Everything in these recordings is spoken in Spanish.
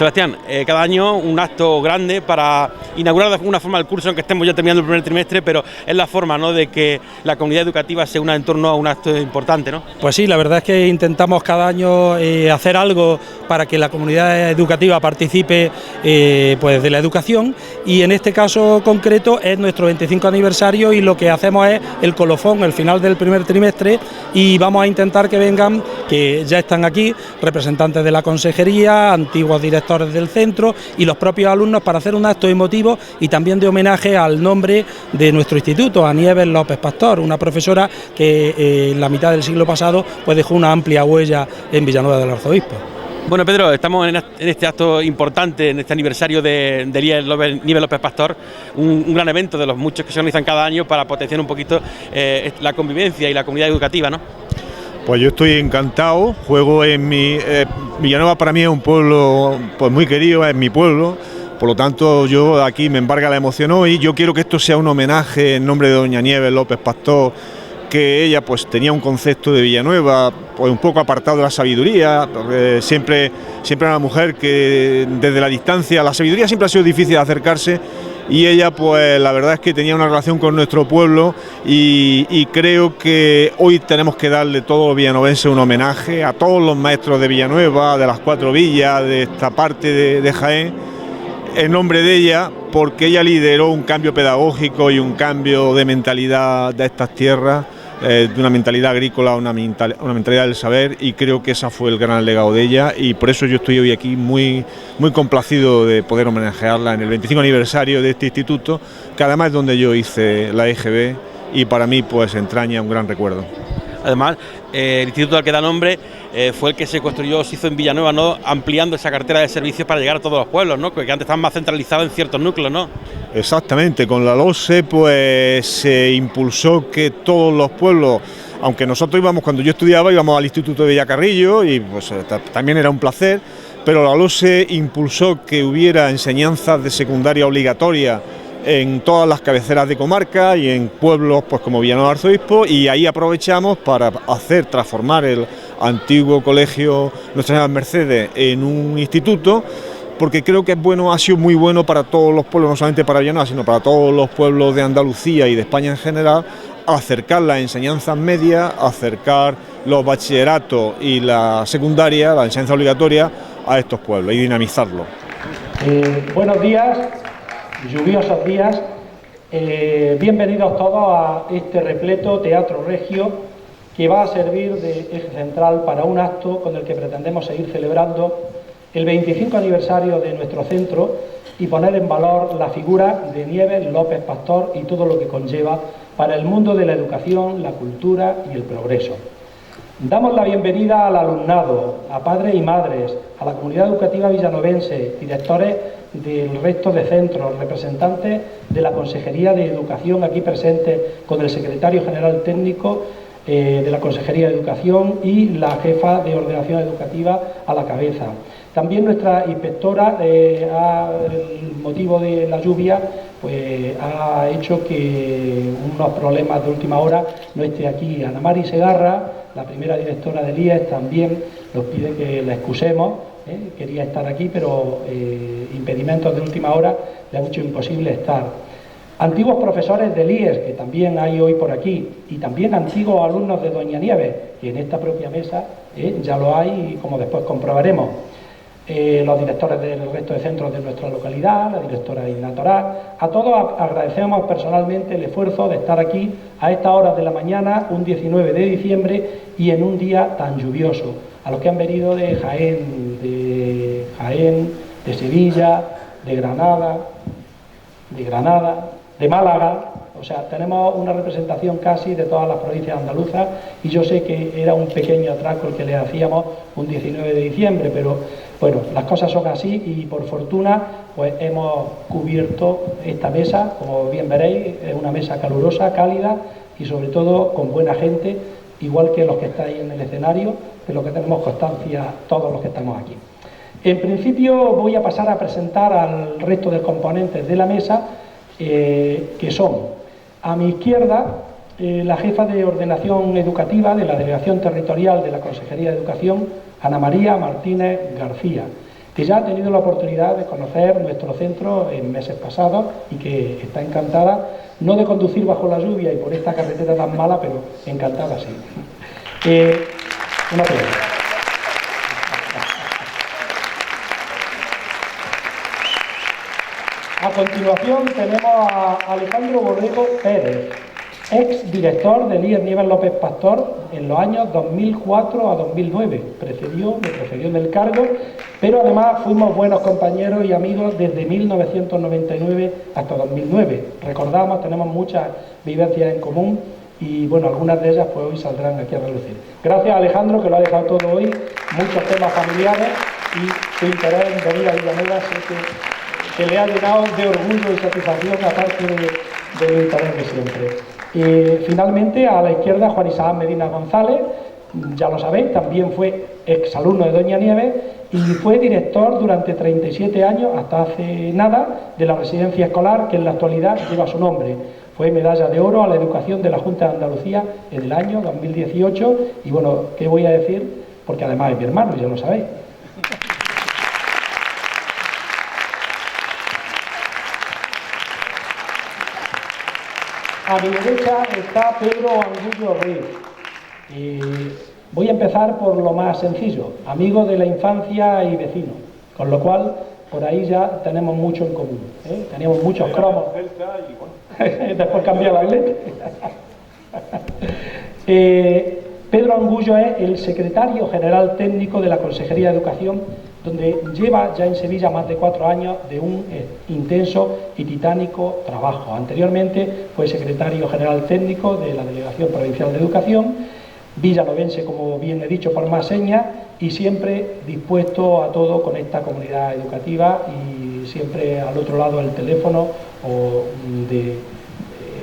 Sebastián, cada año un acto grande para inaugurar de alguna forma el curso, aunque estemos ya terminando el primer trimestre, pero es la forma, ¿no?, de que la comunidad educativa se una en torno a un acto importante, ¿no? Pues sí, la verdad es que intentamos cada año hacer algo para que la comunidad educativa participe pues de la educación, y en este caso concreto es nuestro 25 aniversario y lo que hacemos es el colofón, el final del primer trimestre, y vamos a intentar que vengan, que ya están aquí, representantes de la consejería, antiguos directores del centro y los propios alumnos, para hacer un acto emotivo y también de homenaje al nombre de nuestro instituto, a Nieves López Pastor, una profesora que en la mitad del siglo pasado pues dejó una amplia huella en Villanueva del Arzobispo. Bueno, Pedro, estamos en este acto importante, en este aniversario de Nieves López Pastor, un gran evento de los muchos que se organizan cada año para potenciar un poquito la convivencia y la comunidad educativa, ¿no? Pues yo estoy encantado, juego en Villanueva para mí es un pueblo pues muy querido, es mi pueblo, por lo tanto yo aquí me embarga la emoción hoy. Yo quiero que esto sea un homenaje en nombre de doña Nieves López Pastor, que ella pues tenía un concepto de Villanueva pues un poco apartado de la sabiduría, siempre era una mujer que desde la distancia, la sabiduría siempre ha sido difícil de acercarse, y ella pues la verdad es que tenía una relación con nuestro pueblo, y creo que hoy tenemos que darle todos los villanovenses un homenaje a todos los maestros de Villanueva, de las 4 villas, de esta parte de Jaén, en nombre de ella, porque ella lideró un cambio pedagógico y un cambio de mentalidad de estas tierras, de una mentalidad agrícola a una mentalidad del saber, y creo que ese fue el gran legado de ella, y por eso yo estoy hoy aquí muy complacido de poder homenajearla en el 25 aniversario de este instituto, que además es donde yo hice la EGB, y para mí pues entraña un gran recuerdo. Además, el instituto al que da nombre fue el que se construyó, se hizo en Villanueva, ¿no?, ampliando esa cartera de servicios para llegar a todos los pueblos, ¿no?, que antes estaban más centralizados en ciertos núcleos, ¿no? Exactamente, con la LOSE pues se impulsó que todos los pueblos, aunque nosotros cuando yo estudiaba íbamos al Instituto de Villacarrillo y pues también era un placer, pero la LOSE impulsó que hubiera enseñanzas de secundaria obligatoria en todas las cabeceras de comarca y en pueblos pues como Villanueva del Arzobispo, y ahí aprovechamos para transformar el antiguo colegio Nuestra Señora Mercedes en un instituto, porque creo que ha sido muy bueno para todos los pueblos, no solamente para Villanueva, sino para todos los pueblos de Andalucía y de España en general, acercar las enseñanzas medias, acercar los bachilleratos y la secundaria, la enseñanza obligatoria, a estos pueblos y dinamizarlo. Buenos días, lluviosos días, bienvenidos todos a este repleto Teatro Regio, que va a servir de eje central para un acto con el que pretendemos seguir celebrando el 25 aniversario de nuestro centro y poner en valor la figura de Nieves López Pastor y todo lo que conlleva para el mundo de la educación, la cultura y el progreso. Damos la bienvenida al alumnado, a padres y madres, a la comunidad educativa villanovense, directores del resto de centros, representantes de la Consejería de Educación aquí presentes, con el secretario general técnico de la Consejería de Educación y la jefa de Ordenación Educativa a la cabeza. También nuestra inspectora, el motivo de la lluvia, pues ha hecho que unos problemas de última hora no esté aquí. Ana Mari Segarra, la primera directora del IES, también nos pide que la excusemos, quería estar aquí, pero impedimentos de última hora le han hecho imposible estar. Antiguos profesores del IES, que también hay hoy por aquí, y también antiguos alumnos de Doña Nieves, que en esta propia mesa ya lo hay, como después comprobaremos. Los directores del resto de centros de nuestra localidad, la directora Igna Torá, a todos agradecemos personalmente el esfuerzo de estar aquí a estas horas de la mañana, un 19 de diciembre y en un día tan lluvioso, a los que han venido de Jaén, de Sevilla, de Granada. de Granada, de Málaga. O sea, tenemos una representación casi de todas las provincias andaluzas, y yo sé que era un pequeño atraco el que le hacíamos un 19 de diciembre, pero bueno, las cosas son así, y por fortuna pues hemos cubierto esta mesa, como bien veréis, es una mesa calurosa, cálida y sobre todo con buena gente, igual que los que estáis en el escenario, de lo que tenemos constancia todos los que estamos aquí. En principio voy a pasar a presentar al resto de componentes de la mesa, que son: a mi izquierda, la jefa de Ordenación Educativa de la Delegación Territorial de la Consejería de Educación, Ana María Martínez García, que ya ha tenido la oportunidad de conocer nuestro centro en meses pasados y que está encantada, no de conducir bajo la lluvia y por esta carretera tan mala, pero encantada sí. Un aplauso. A continuación tenemos a Alejandro Borrego Pérez, ex director del IES Nieves López Pastor en los años 2004 a 2009. Me precedió en el cargo, pero además fuimos buenos compañeros y amigos desde 1999 hasta 2009. Recordamos, tenemos muchas vivencias en común y bueno, algunas de ellas pues hoy saldrán aquí a relucir. Gracias a Alejandro, que lo ha dejado todo hoy, muchos temas familiares, y su interés en venir a Villanueva sé que le ha llenado de orgullo y satisfacción, aparte del interés de siempre. Finalmente, a la izquierda, Juan Isaac Medina González, ya lo sabéis, también fue exalumno de Doña Nieves y fue director durante 37 años, hasta hace nada, de la residencia escolar que en la actualidad lleva su nombre. Fue medalla de oro a la educación de la Junta de Andalucía en el año 2018 y bueno, ¿qué voy a decir? Porque además es mi hermano, ya lo sabéis. A mi derecha está Pedro Angullo Ruiz. Voy a empezar por lo más sencillo, amigo de la infancia y vecino, con lo cual por ahí ya tenemos mucho en común, ¿eh? Teníamos muchos cromos. Después cambió la letra. Pedro Angullo es el secretario general técnico de la Consejería de Educación, donde lleva ya en Sevilla más de 4 años de un intenso y titánico trabajo. Anteriormente fue secretario general técnico de la Delegación Provincial de Educación, villanovense, como bien he dicho, por más señas, y siempre dispuesto a todo con esta comunidad educativa y siempre al otro lado del teléfono o de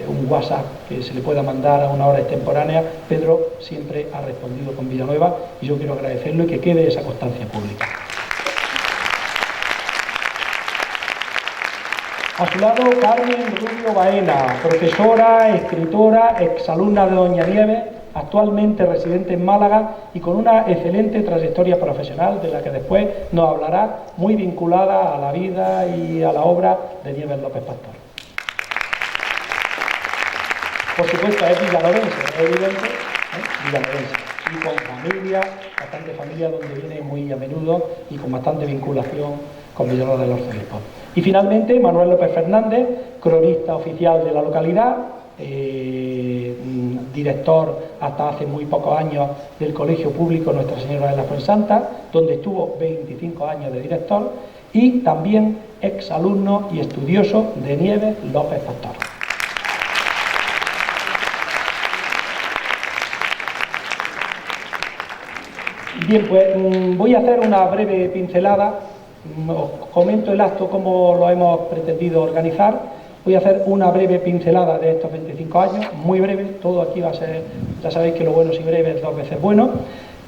un WhatsApp que se le pueda mandar a una hora extemporánea. Pedro siempre ha respondido con Villanueva y yo quiero agradecerlo y que quede esa constancia pública. A su lado, Carmen Rubio Baena, profesora, escritora, exalumna de Doña Nieves, actualmente residente en Málaga y con una excelente trayectoria profesional de la que después nos hablará, muy vinculada a la vida y a la obra de Nieves López Pastor. Por supuesto es villanovense, es evidente, villanovense, y con familia, bastante familia donde viene muy a menudo y con bastante vinculación con Villanueva de los Arzobispos. Y finalmente Manuel López Fernández, cronista oficial de la localidad, director hasta hace muy pocos años del Colegio Público Nuestra Señora de la Fuensanta, donde estuvo 25 años de director, y también exalumno y estudioso de Nieves López Pastor. Bien, pues voy a hacer una breve pincelada. Os comento el acto como lo hemos pretendido organizar. Voy a hacer una breve pincelada de estos 25 años, muy breve, todo aquí va a ser, ya sabéis que lo bueno si breve es 2 veces bueno.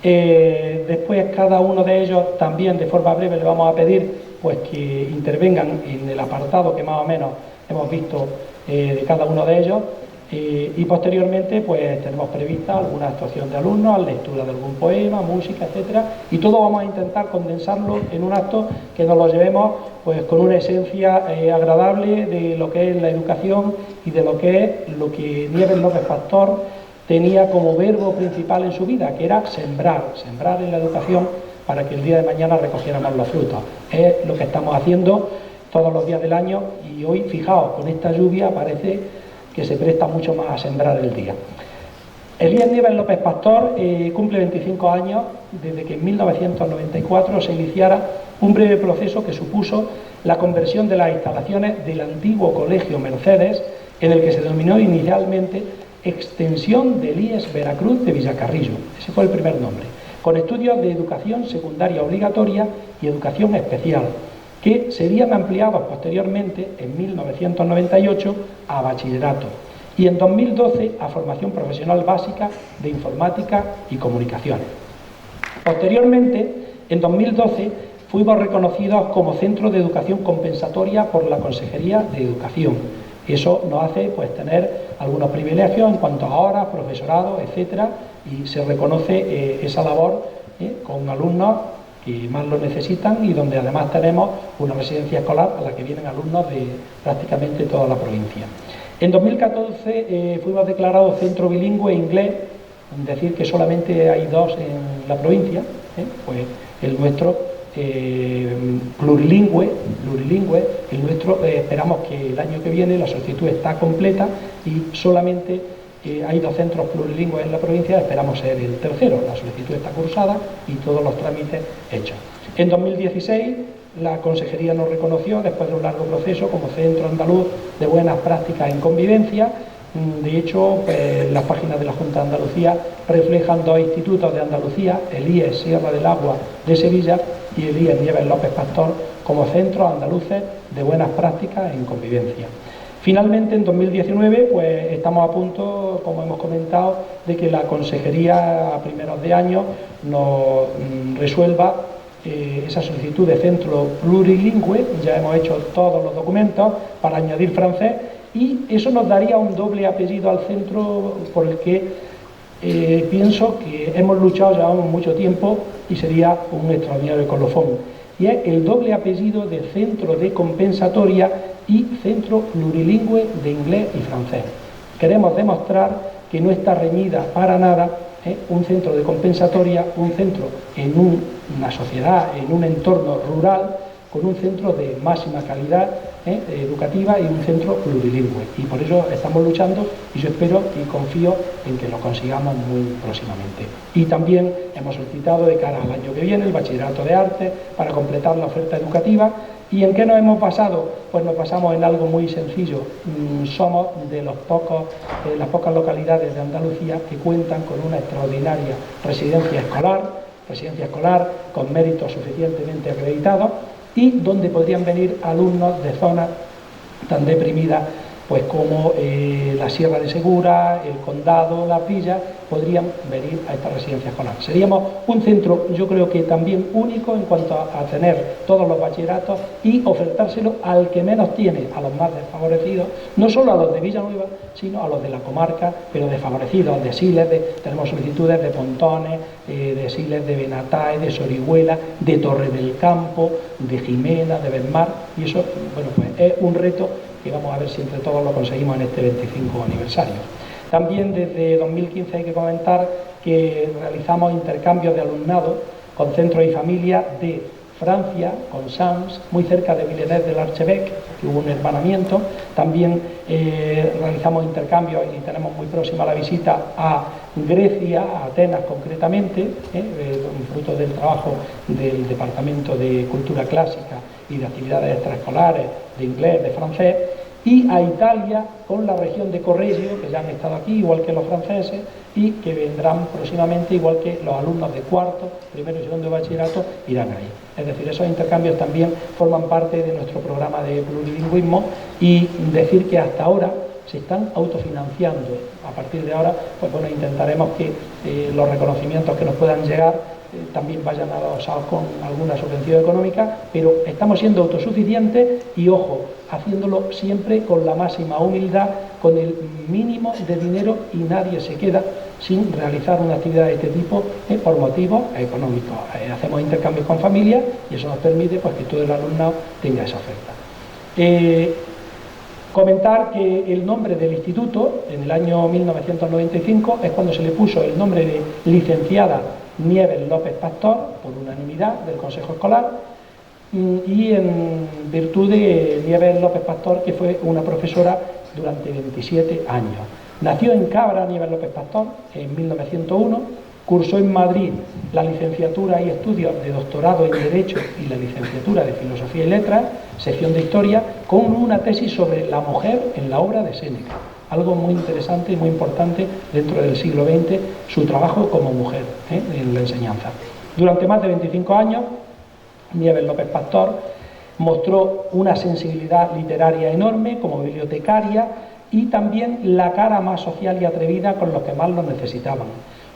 Después cada uno de ellos también de forma breve le vamos a pedir pues que intervengan en el apartado que más o menos hemos visto de cada uno de ellos. Y posteriormente pues tenemos prevista alguna actuación de alumnos, lectura de algún poema, música, etcétera, y todo vamos a intentar condensarlo en un acto que nos lo llevemos pues con una esencia agradable de lo que es la educación y de lo que Nieves López Pastor tenía como verbo principal en su vida, que era sembrar en la educación para que el día de mañana recogiéramos los frutos. Es lo que estamos haciendo todos los días del año y hoy, fijaos, con esta lluvia parece que se presta mucho más a sembrar el día. El IES Nieves López Pastor cumple 25 años desde que en 1994 se iniciara un breve proceso que supuso la conversión de las instalaciones del antiguo Colegio Mercedes, en el que se denominó inicialmente Extensión del IES Veracruz de Villacarrillo. Ese fue el primer nombre, con estudios de educación secundaria obligatoria y educación especial, que serían ampliados posteriormente en 1998 a bachillerato y en 2012 a formación profesional básica de informática y comunicaciones. Posteriormente, en 2012, fuimos reconocidos como Centro de Educación Compensatoria por la Consejería de Educación. Eso nos hace pues tener algunos privilegios en cuanto a horas, profesorado, etcétera, y se reconoce esa labor con alumnos que más lo necesitan y donde además tenemos una residencia escolar a la que vienen alumnos de prácticamente toda la provincia. En 2014 fuimos declarados centro bilingüe inglés, es decir que solamente hay dos en la provincia, pues el nuestro plurilingüe, el nuestro esperamos que el año que viene la solicitud está completa y solamente hay dos centros plurilingües en la provincia, esperamos ser el tercero, la solicitud está cursada y todos los trámites hechos. En 2016 la Consejería nos reconoció, después de un largo proceso, como Centro Andaluz de Buenas Prácticas en Convivencia. De hecho, pues, las páginas de la Junta de Andalucía reflejan dos institutos de Andalucía, el IES Sierra del Agua de Sevilla y el IES Nieves López Pastor, como centros andaluces de buenas prácticas en convivencia. Finalmente, en 2019, pues estamos a punto, como hemos comentado, de que la Consejería a primeros de año nos resuelva esa solicitud de centro plurilingüe. Ya hemos hecho todos los documentos para añadir francés y eso nos daría un doble apellido al centro por el que pienso que hemos luchado ya mucho tiempo y sería un extraordinario colofón. Y es el doble apellido de Centro de Compensatoria y Centro Plurilingüe de Inglés y Francés. Queremos demostrar que no está reñida para nada un centro de compensatoria, un centro en una sociedad, en un entorno rural, con un centro de máxima calidad educativa y un centro plurilingüe. Y por eso estamos luchando y yo espero y confío en que lo consigamos muy próximamente. Y también hemos solicitado de cara al año que viene el bachillerato de arte para completar la oferta educativa. ¿Y en qué nos hemos basado? Pues nos basamos en algo muy sencillo. Somos de las pocas localidades de Andalucía que cuentan con una extraordinaria residencia escolar con méritos suficientemente acreditados y donde podrían venir alumnos de zonas tan deprimidas pues como la Sierra de Segura, el Condado, Las Villas, podrían venir a esta residencia escolar. Seríamos un centro, yo creo que también único en cuanto a tener todos los bachilleratos y ofertárselo al que menos tiene, a los más desfavorecidos, no solo a los de Villanueva, sino a los de la comarca, pero desfavorecidos, de Siles, tenemos solicitudes de Pontones, de Siles, de Benatae, de Sorihuela, de Torre del Campo, de Jimena, de Benmar, y eso, bueno, pues es un reto que vamos a ver si entre todos lo conseguimos en este 25 aniversario. También desde 2015 hay que comentar que realizamos intercambios de alumnado con centros y familias de Francia, con Sants, muy cerca de Villeneuve del Archevêque, que hubo un hermanamiento. También realizamos intercambios y tenemos muy próxima la visita a Grecia, a Atenas concretamente, fruto del trabajo del Departamento de Cultura Clásica y de actividades extraescolares, de inglés, de francés, y a Italia con la región de Correggio, que ya han estado aquí, igual que los franceses, y que vendrán próximamente, igual que los alumnos de cuarto, primero y segundo de bachillerato, irán ahí. Es decir, esos intercambios también forman parte de nuestro programa de plurilingüismo y decir que hasta ahora se están autofinanciando. A partir de ahora, pues bueno, intentaremos que los reconocimientos que nos puedan llegar también vayan adosados con alguna subvención económica, pero estamos siendo autosuficientes y, ojo, haciéndolo siempre con la máxima humildad, con el mínimo de dinero y nadie se queda sin realizar una actividad de este tipo por motivos económicos. Hacemos intercambios con familias y eso nos permite pues, que todo el alumnado tenga esa oferta. Comentar que el nombre del instituto, en el año 1995, es cuando se le puso el nombre de licenciada Nieves López Pastor, por unanimidad del Consejo Escolar, y en virtud de Nieves López Pastor, que fue una profesora durante 27 años. Nació en Cabra Nieves López Pastor en 1901 Cursó en Madrid la licenciatura y estudios de doctorado en Derecho y la licenciatura de Filosofía y Letras, sección de Historia, con una tesis sobre la mujer en la obra de Séneca. Algo muy interesante y muy importante dentro del siglo XX, su trabajo como mujer en la enseñanza. Durante más de 25 años, Nieves López Pastor mostró una sensibilidad literaria enorme como bibliotecaria y también la cara más social y atrevida con los que más lo necesitaban.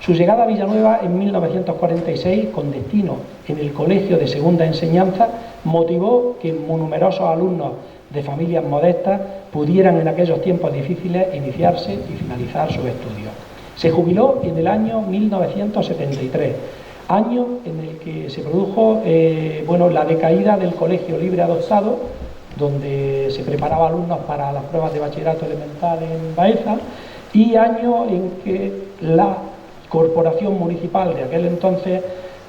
Su llegada a Villanueva en 1946, con destino en el Colegio de Segunda Enseñanza, motivó que numerosos alumnos de familias modestas pudieran en aquellos tiempos difíciles iniciarse y finalizar sus estudios. Se jubiló en el año 1973, año en el que se produjo la decaída del Colegio Libre Adoptado, donde se preparaba alumnos para las pruebas de bachillerato elemental en Baeza, y año en que la corporación municipal de aquel entonces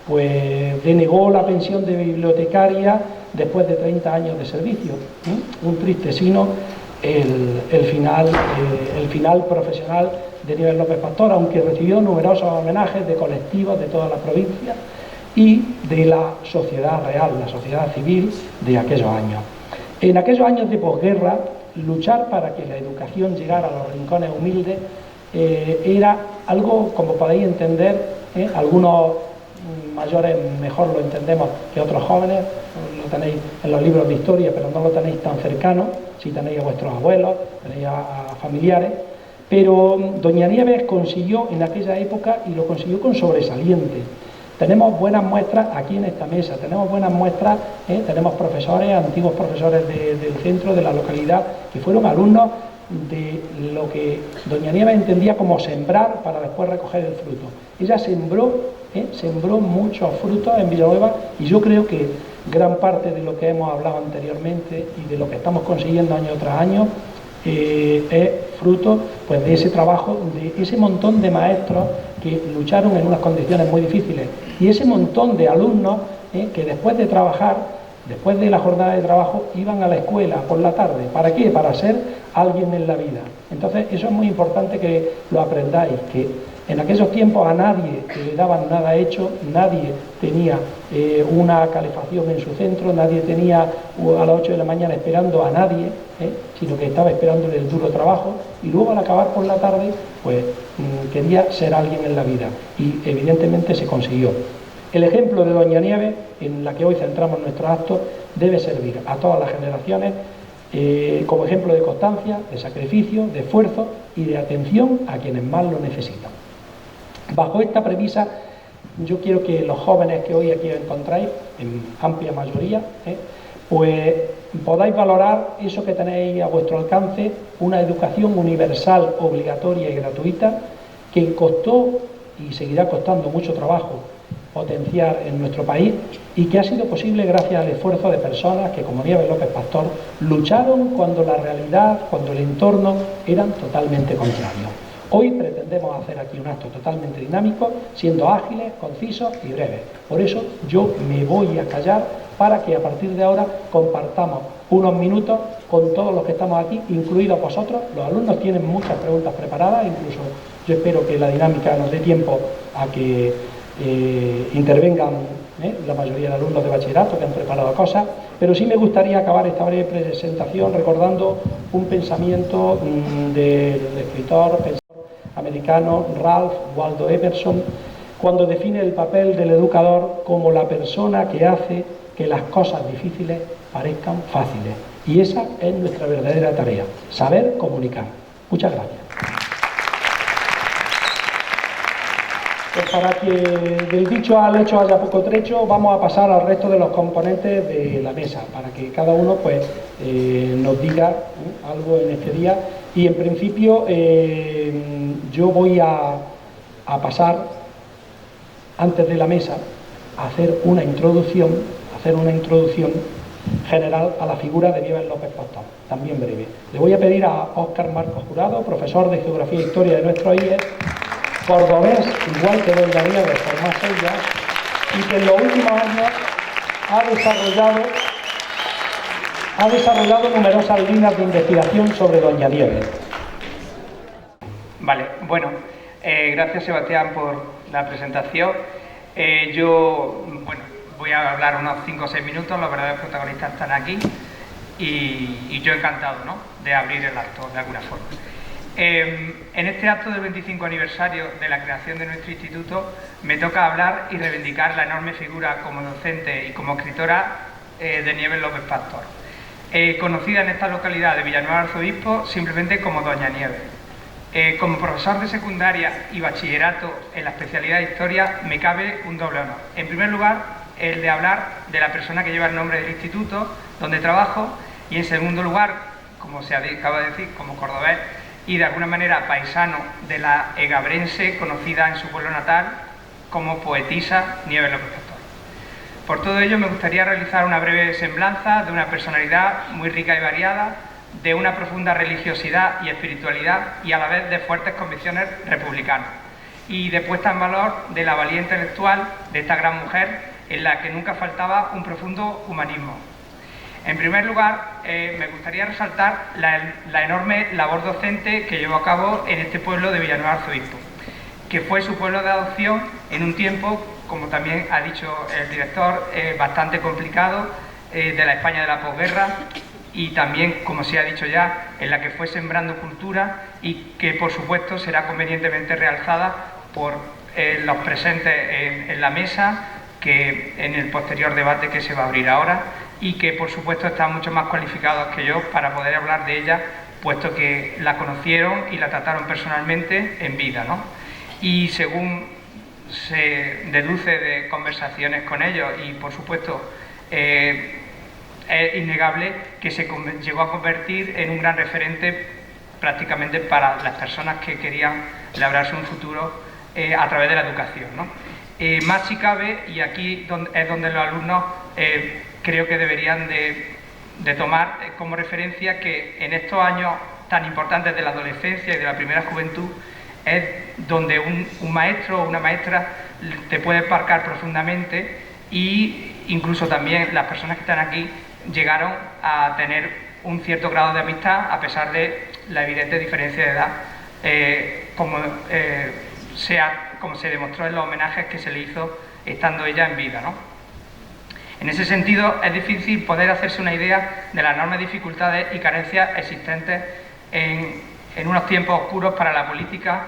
pues denegó la pensión de bibliotecaria después de 30 años de servicio. Un triste sino el final profesional de Nieves López Pastor, aunque recibió numerosos homenajes de colectivos de toda la provincia y de la sociedad real, la sociedad civil de aquellos años. En aquellos años de posguerra, luchar para que la educación llegara a los rincones humildes era algo, como podéis entender, algunos mayores mejor lo entendemos que otros jóvenes, lo tenéis en los libros de historia, pero no lo tenéis tan cercano, si tenéis a vuestros abuelos, tenéis a familiares, pero doña Nieves consiguió en aquella época, y lo consiguió con sobresaliente. Tenemos buenas muestras aquí en esta mesa, tenemos buenas muestras, tenemos profesores, antiguos profesores del centro, de la localidad, que fueron alumnos de lo que doña Nieves entendía como sembrar para después recoger el fruto. Ella sembró muchos frutos en Villanueva, y yo creo que gran parte de lo que hemos hablado anteriormente y de lo que estamos consiguiendo año tras año es fruto pues de ese trabajo, de ese montón de maestros que lucharon en unas condiciones muy difíciles, y ese montón de alumnos que después de trabajar, después de la jornada de trabajo, iban a la escuela por la tarde. ¿Para qué? Para ser alguien en la vida. Entonces eso es muy importante que lo aprendáis, que en aquellos tiempos a nadie le daban nada hecho, nadie tenía una calefacción en su centro, nadie tenía a las 8 de la mañana esperando a nadie, sino que estaba esperándole el duro trabajo, y luego al acabar por la tarde pues quería ser alguien en la vida, y evidentemente se consiguió. El ejemplo de doña Nieves, en la que hoy centramos nuestro acto, debe servir a todas las generaciones como ejemplo de constancia, de sacrificio, de esfuerzo y de atención a quienes más lo necesitan. Bajo esta premisa, yo quiero que los jóvenes que hoy aquí os encontráis, en amplia mayoría, pues podáis valorar eso que tenéis a vuestro alcance, una educación universal, obligatoria y gratuita, que costó y seguirá costando mucho trabajo potenciar en nuestro país, y que ha sido posible gracias al esfuerzo de personas que, como Nieves López Pastor, lucharon cuando la realidad, cuando el entorno eran totalmente contrarios. Hoy pretendemos hacer aquí un acto totalmente dinámico, siendo ágiles, concisos y breves. Por eso yo me voy a callar, para que a partir de ahora compartamos unos minutos con todos los que estamos aquí, incluidos vosotros. Los alumnos tienen muchas preguntas preparadas, incluso yo espero que la dinámica nos dé tiempo a que intervengan la mayoría de alumnos de bachillerato que han preparado cosas, pero sí me gustaría acabar esta breve presentación recordando un pensamiento del escritor americano Ralph Waldo Emerson, cuando define el papel del educador como la persona que hace que las cosas difíciles parezcan fáciles. Y esa es nuestra verdadera tarea, saber comunicar. Muchas gracias. Pues para que del dicho al hecho haya poco trecho, vamos a pasar al resto de los componentes de la mesa, para que cada uno pues nos diga algo en este día. Y en principio yo voy a pasar, antes de la mesa, a hacer una introducción general a la figura de Nieves López Pastor, también breve. Le voy a pedir a Óscar Marcos Jurado, profesor de Geografía e Historia de nuestro IES, cordobés, igual que doña Nieves, por más ella, y que en los últimos años ha desarrollado numerosas líneas de investigación sobre doña Nieves. Vale, bueno, gracias Sebastián por la presentación. Yo, bueno, voy a hablar unos 5 o 6 minutos, los verdaderos protagonistas están aquí y yo encantado, ¿no?, de abrir el acto de alguna forma. En este acto del 25 aniversario de la creación de nuestro instituto me toca hablar y reivindicar la enorme figura como docente y como escritora de Nieves López Pastor, conocida en esta localidad de Villanueva del Arzobispo simplemente como Doña Nieves. Como profesor de secundaria y bachillerato en la especialidad de Historia me cabe un doble honor. En primer lugar, el de hablar de la persona que lleva el nombre del instituto donde trabajo, y en segundo lugar, como se acaba de decir, como cordobés y de alguna manera paisano de la egabrense conocida en su pueblo natal como poetisa Nieves López Pastor. Por todo ello me gustaría realizar una breve semblanza de una personalidad muy rica y variada, de una profunda religiosidad y espiritualidad y a la vez de fuertes convicciones republicanas, y de puesta en valor de la valía intelectual de esta gran mujer en la que nunca faltaba un profundo humanismo. En primer lugar, me gustaría resaltar la enorme labor docente que llevó a cabo en este pueblo de Villanueva del Arzobispo, que fue su pueblo de adopción en un tiempo, como también ha dicho el director, bastante complicado, de la España de la posguerra, y también, como se ha dicho ya, en la que fue sembrando cultura y que, por supuesto, será convenientemente realzada por los presentes en la mesa, que en el posterior debate que se va a abrir ahora, y que, por supuesto, están mucho más cualificados que yo para poder hablar de ella, puesto que la conocieron y la trataron personalmente en vida, ¿no? Y según se deduce de conversaciones con ellos, y por supuesto, es innegable que se llegó a convertir en un gran referente prácticamente para las personas que querían labrarse un futuro a través de la educación, ¿no? Más si cabe, y aquí es donde los alumnos creo que deberían de tomar como referencia que en estos años tan importantes de la adolescencia y de la primera juventud es donde un maestro o una maestra te puede marcar profundamente, y incluso también las personas que están aquí llegaron a tener un cierto grado de amistad a pesar de la evidente diferencia de edad, como se demostró en los homenajes que se le hizo estando ella en vida, ¿no? En ese sentido, es difícil poder hacerse una idea de las enormes dificultades y carencias existentes en unos tiempos oscuros para la política,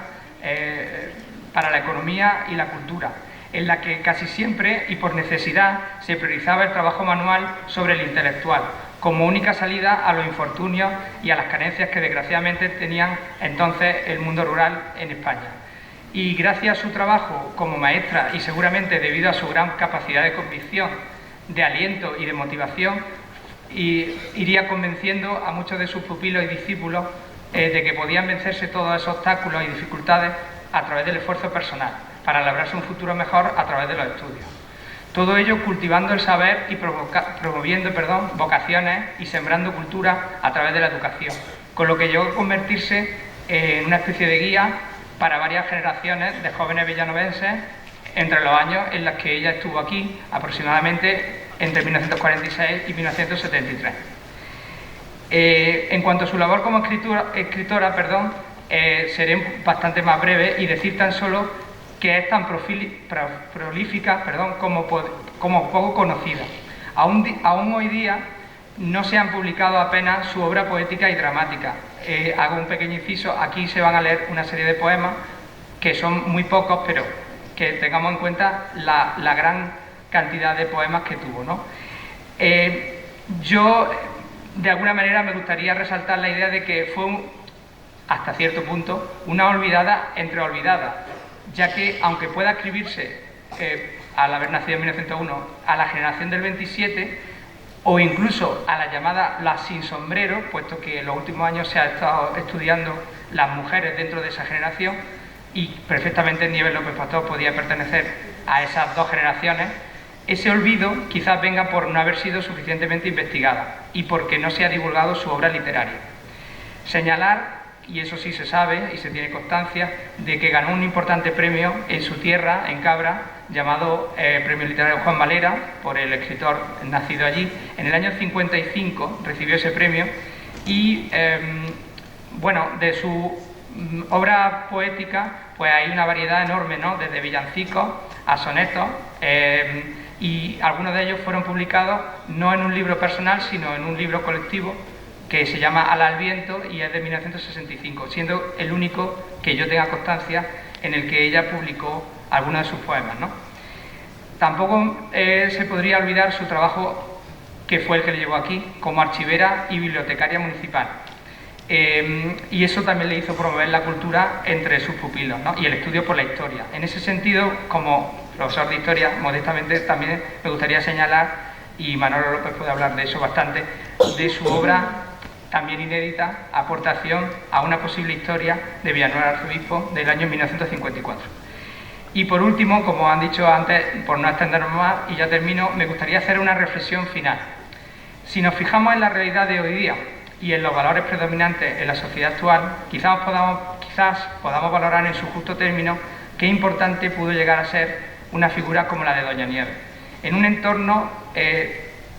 para la economía y la cultura, en la que casi siempre y por necesidad se priorizaba el trabajo manual sobre el intelectual, como única salida a los infortunios y a las carencias que desgraciadamente tenían entonces el mundo rural en España. Y gracias a su trabajo como maestra, y seguramente debido a su gran capacidad de convicción, de aliento y de motivación, iría convenciendo a muchos de sus pupilos y discípulos de que podían vencerse todos esos obstáculos y dificultades a través del esfuerzo personal, para labrarse un futuro mejor a través de los estudios. Todo ello cultivando el saber y promoviendo vocaciones y sembrando cultura a través de la educación, con lo que llegó a convertirse en una especie de guía para varias generaciones de jóvenes villanovenses entre los años en los que ella estuvo aquí, aproximadamente entre 1946 y 1973. En cuanto a su labor como escritora, seré bastante más breve y decir tan solo que es tan prolífica como poco conocida. Aún hoy día no se han publicado apenas su obra poética y dramática. Hago un pequeño inciso, aquí se van a leer una serie de poemas que son muy pocos, pero que tengamos en cuenta la gran cantidad de poemas que tuvo, ¿no? Yo, de alguna manera, me gustaría resaltar la idea de que fue, hasta cierto punto, una olvidada entre olvidadas, ya que, aunque pueda escribirse al haber nacido en 1901 a la generación del 27, o incluso a la llamada las sin sombrero, puesto que en los últimos años se ha estado estudiando las mujeres dentro de esa generación, y perfectamente Nieves López Pastor podía pertenecer a esas dos generaciones, ese olvido quizás venga por no haber sido suficientemente investigada y porque no se ha divulgado su obra literaria. Señalar, y eso sí se sabe y se tiene constancia, de que ganó un importante premio en su tierra, en Cabra, llamado Premio Literario Juan Valera, por el escritor nacido allí. En el año 55 recibió ese premio y, bueno, de su obra poética, pues hay una variedad enorme, ¿no? Desde villancicos a sonetos, y algunos de ellos fueron publicados no en un libro personal, sino en un libro colectivo que se llama Ala al viento y es de 1965, siendo el único que yo tenga constancia en el que ella publicó algunos de sus poemas, ¿no? Tampoco se podría olvidar su trabajo, que fue el que le llevó aquí, como archivera y bibliotecaria municipal. Y eso también le hizo promover la cultura entre sus pupilos, ¿no? Y el estudio por la historia. En ese sentido, como profesor de historia, modestamente también me gustaría señalar, y Manolo López puede hablar de eso bastante, de su obra también inédita, Aportación a una posible historia de Villanueva Arzobispo, del año 1954. Y por último, como han dicho antes, por no extendernos más, y ya termino, me gustaría hacer una reflexión final. Si nos fijamos en la realidad de hoy día y en los valores predominantes en la sociedad actual, quizás podamos valorar en su justo término qué importante pudo llegar a ser una figura como la de Doña Nieves, en un entorno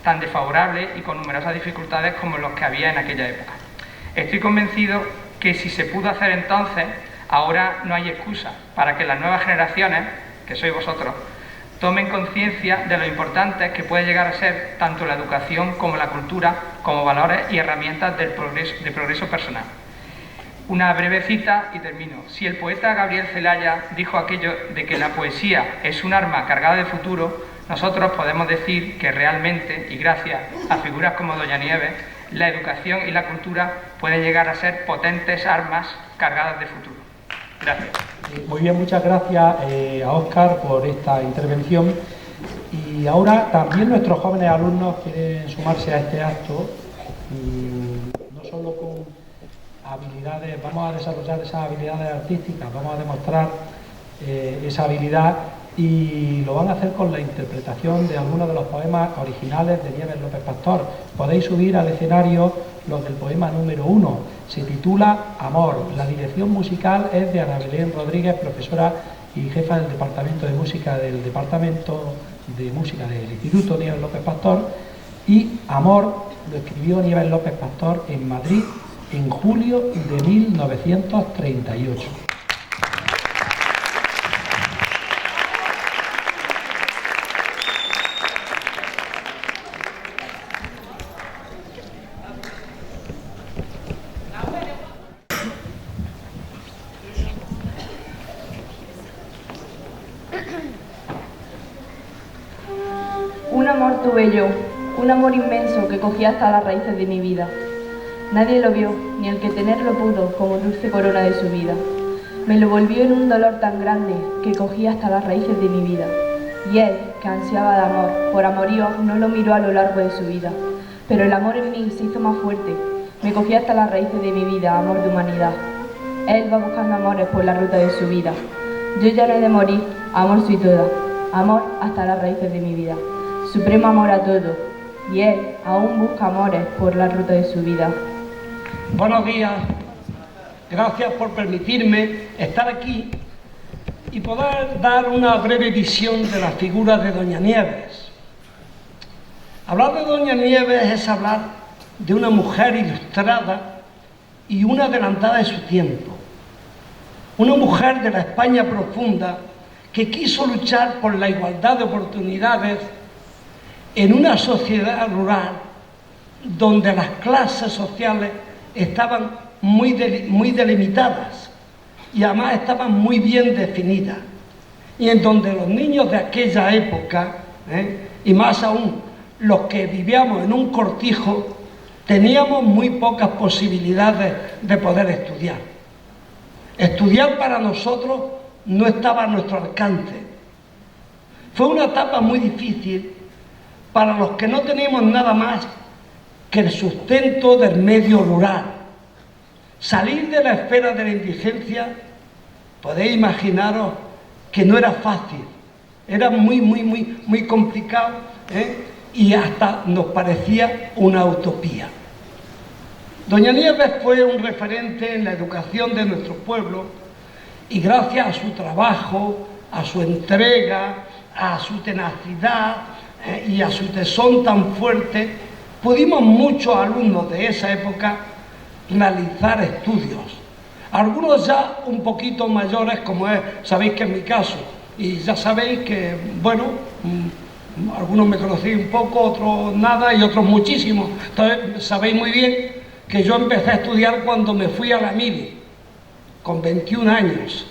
tan desfavorable y con numerosas dificultades como los que había en aquella época. Estoy convencido que si se pudo hacer entonces, ahora no hay excusa para que las nuevas generaciones, que sois vosotros, tomen conciencia de lo importante que puede llegar a ser tanto la educación como la cultura, como valores y herramientas de progreso personal. Una breve cita y termino. Si el poeta Gabriel Celaya dijo aquello de que la poesía es un arma cargada de futuro, nosotros podemos decir que realmente, y gracias a figuras como Doña Nieves, la educación y la cultura pueden llegar a ser potentes armas cargadas de futuro. Gracias. Muy bien, muchas gracias a Óscar por esta intervención. Y ahora también nuestros jóvenes alumnos quieren sumarse a este acto, no solo con habilidades, vamos a desarrollar esas habilidades artísticas, vamos a demostrar esa habilidad, y lo van a hacer con la interpretación de algunos de los poemas originales de Nieves López Pastor. Podéis subir al escenario los del poema número 1, se titula Amor. La dirección musical es de Ana Belén Rodríguez, profesora y jefa del Departamento de Música del Departamento de Música del Instituto Nieves López Pastor, y Amor lo escribió Nieves López Pastor en Madrid en julio de 1938. Un amor tuve yo, un amor inmenso que cogía hasta las raíces de mi vida. Nadie lo vio, ni el que tenerlo pudo, como dulce corona de su vida. Me lo volvió en un dolor tan grande que cogía hasta las raíces de mi vida. Y él, que ansiaba de amor, por amorío, no lo miró a lo largo de su vida. Pero el amor en mí se hizo más fuerte, me cogía hasta las raíces de mi vida, amor de humanidad. Él va buscando amores por la ruta de su vida. Yo ya no he de morir, amor soy toda, amor hasta las raíces de mi vida. Supremo amor a todo, y él aún busca amores por la ruta de su vida. Buenos días, gracias por permitirme estar aquí y poder dar una breve visión de la figura de Doña Nieves. Hablar de Doña Nieves es hablar de una mujer ilustrada y una adelantada de su tiempo. Una mujer de la España profunda que quiso luchar por la igualdad de oportunidades en una sociedad rural donde las clases sociales estaban muy delimitadas y además estaban muy bien definidas, y en donde los niños de aquella época, y más aún los que vivíamos en un cortijo, teníamos muy pocas posibilidades de poder estudiar. Estudiar para nosotros no estaba a nuestro alcance. Fue una etapa muy difícil para los que no teníamos nada más que el sustento del medio rural. Salir de la esfera de la indigencia, podéis imaginaros que no era fácil, era muy complicado, y hasta nos parecía una utopía. Doña Nieves fue un referente en la educación de nuestro pueblo, y gracias a su trabajo, a su entrega, a su tenacidad y a su tesón tan fuerte, pudimos muchos alumnos de esa época realizar estudios. Algunos ya un poquito mayores, como sabéis que es mi caso, y ya sabéis que, bueno, algunos me conocí un poco, otros nada y otros muchísimo. Entonces sabéis muy bien que yo empecé a estudiar cuando me fui a la mili, con 21 años,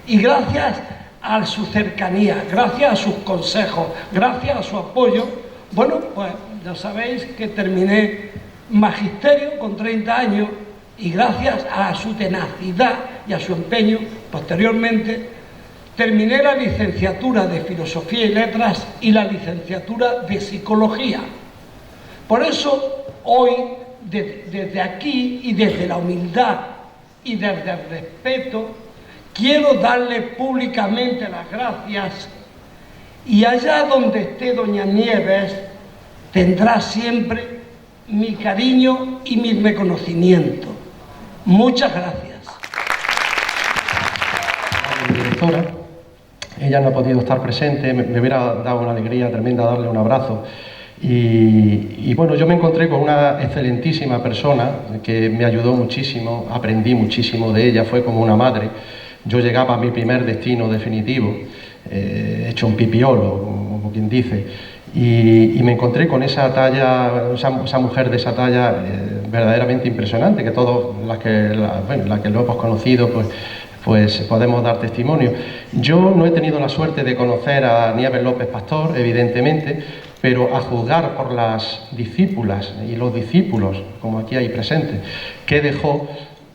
y gracias a su cercanía, gracias a sus consejos, gracias a su apoyo, bueno, pues ya sabéis que terminé magisterio con 30 años y gracias a su tenacidad y a su empeño, posteriormente, terminé la licenciatura de Filosofía y Letras y la licenciatura de Psicología. Por eso, hoy, desde aquí y desde la humildad y desde el respeto, quiero darle públicamente las gracias, y allá donde esté doña Nieves tendrá siempre mi cariño y mi reconocimiento. Muchas gracias. La directora, ella no ha podido estar presente, me hubiera dado una alegría tremenda darle un abrazo. Y bueno, yo me encontré con una excelentísima persona que me ayudó muchísimo, aprendí muchísimo de ella, fue como una madre. Yo llegaba a mi primer destino definitivo, hecho un pipiolo, como quien dice, y me encontré con esa talla, esa mujer de esa talla verdaderamente impresionante, que todos las que lo hemos conocido, pues podemos dar testimonio. Yo no he tenido la suerte de conocer a Nieves López Pastor, evidentemente, pero a juzgar por las discípulas y los discípulos, como aquí hay presentes, que dejó,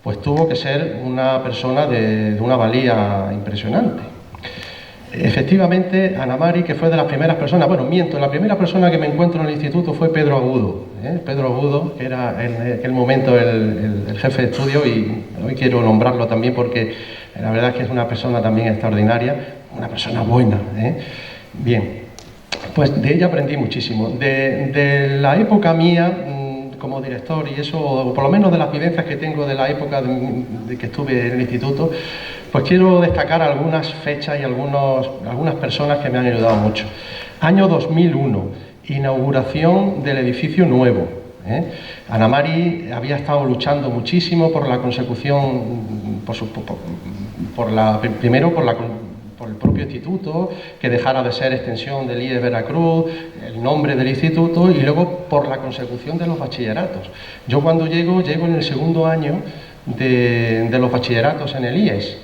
pues tuvo que ser una persona de una valía impresionante. Efectivamente, Ana Mari, que fue de las primeras personas, bueno, miento, la primera persona que me encuentro en el instituto fue Pedro Agudo. Pedro Agudo, que era en aquel momento el jefe de estudio, y hoy quiero nombrarlo también porque la verdad es que es una persona también extraordinaria, una persona buena. Bien, pues de ella aprendí muchísimo. De la época mía como director, y eso, o por lo menos de las vivencias que tengo de la época de que estuve en el instituto, pues quiero destacar algunas fechas y algunas personas que me han ayudado mucho. Año 2001, inauguración del edificio nuevo. Ana Mari había estado luchando muchísimo por la consecución, primero por el propio instituto, que dejara de ser extensión del IES Veracruz, el nombre del instituto, y luego por la consecución de los bachilleratos. Yo cuando llego en el segundo año de los bachilleratos en el IES.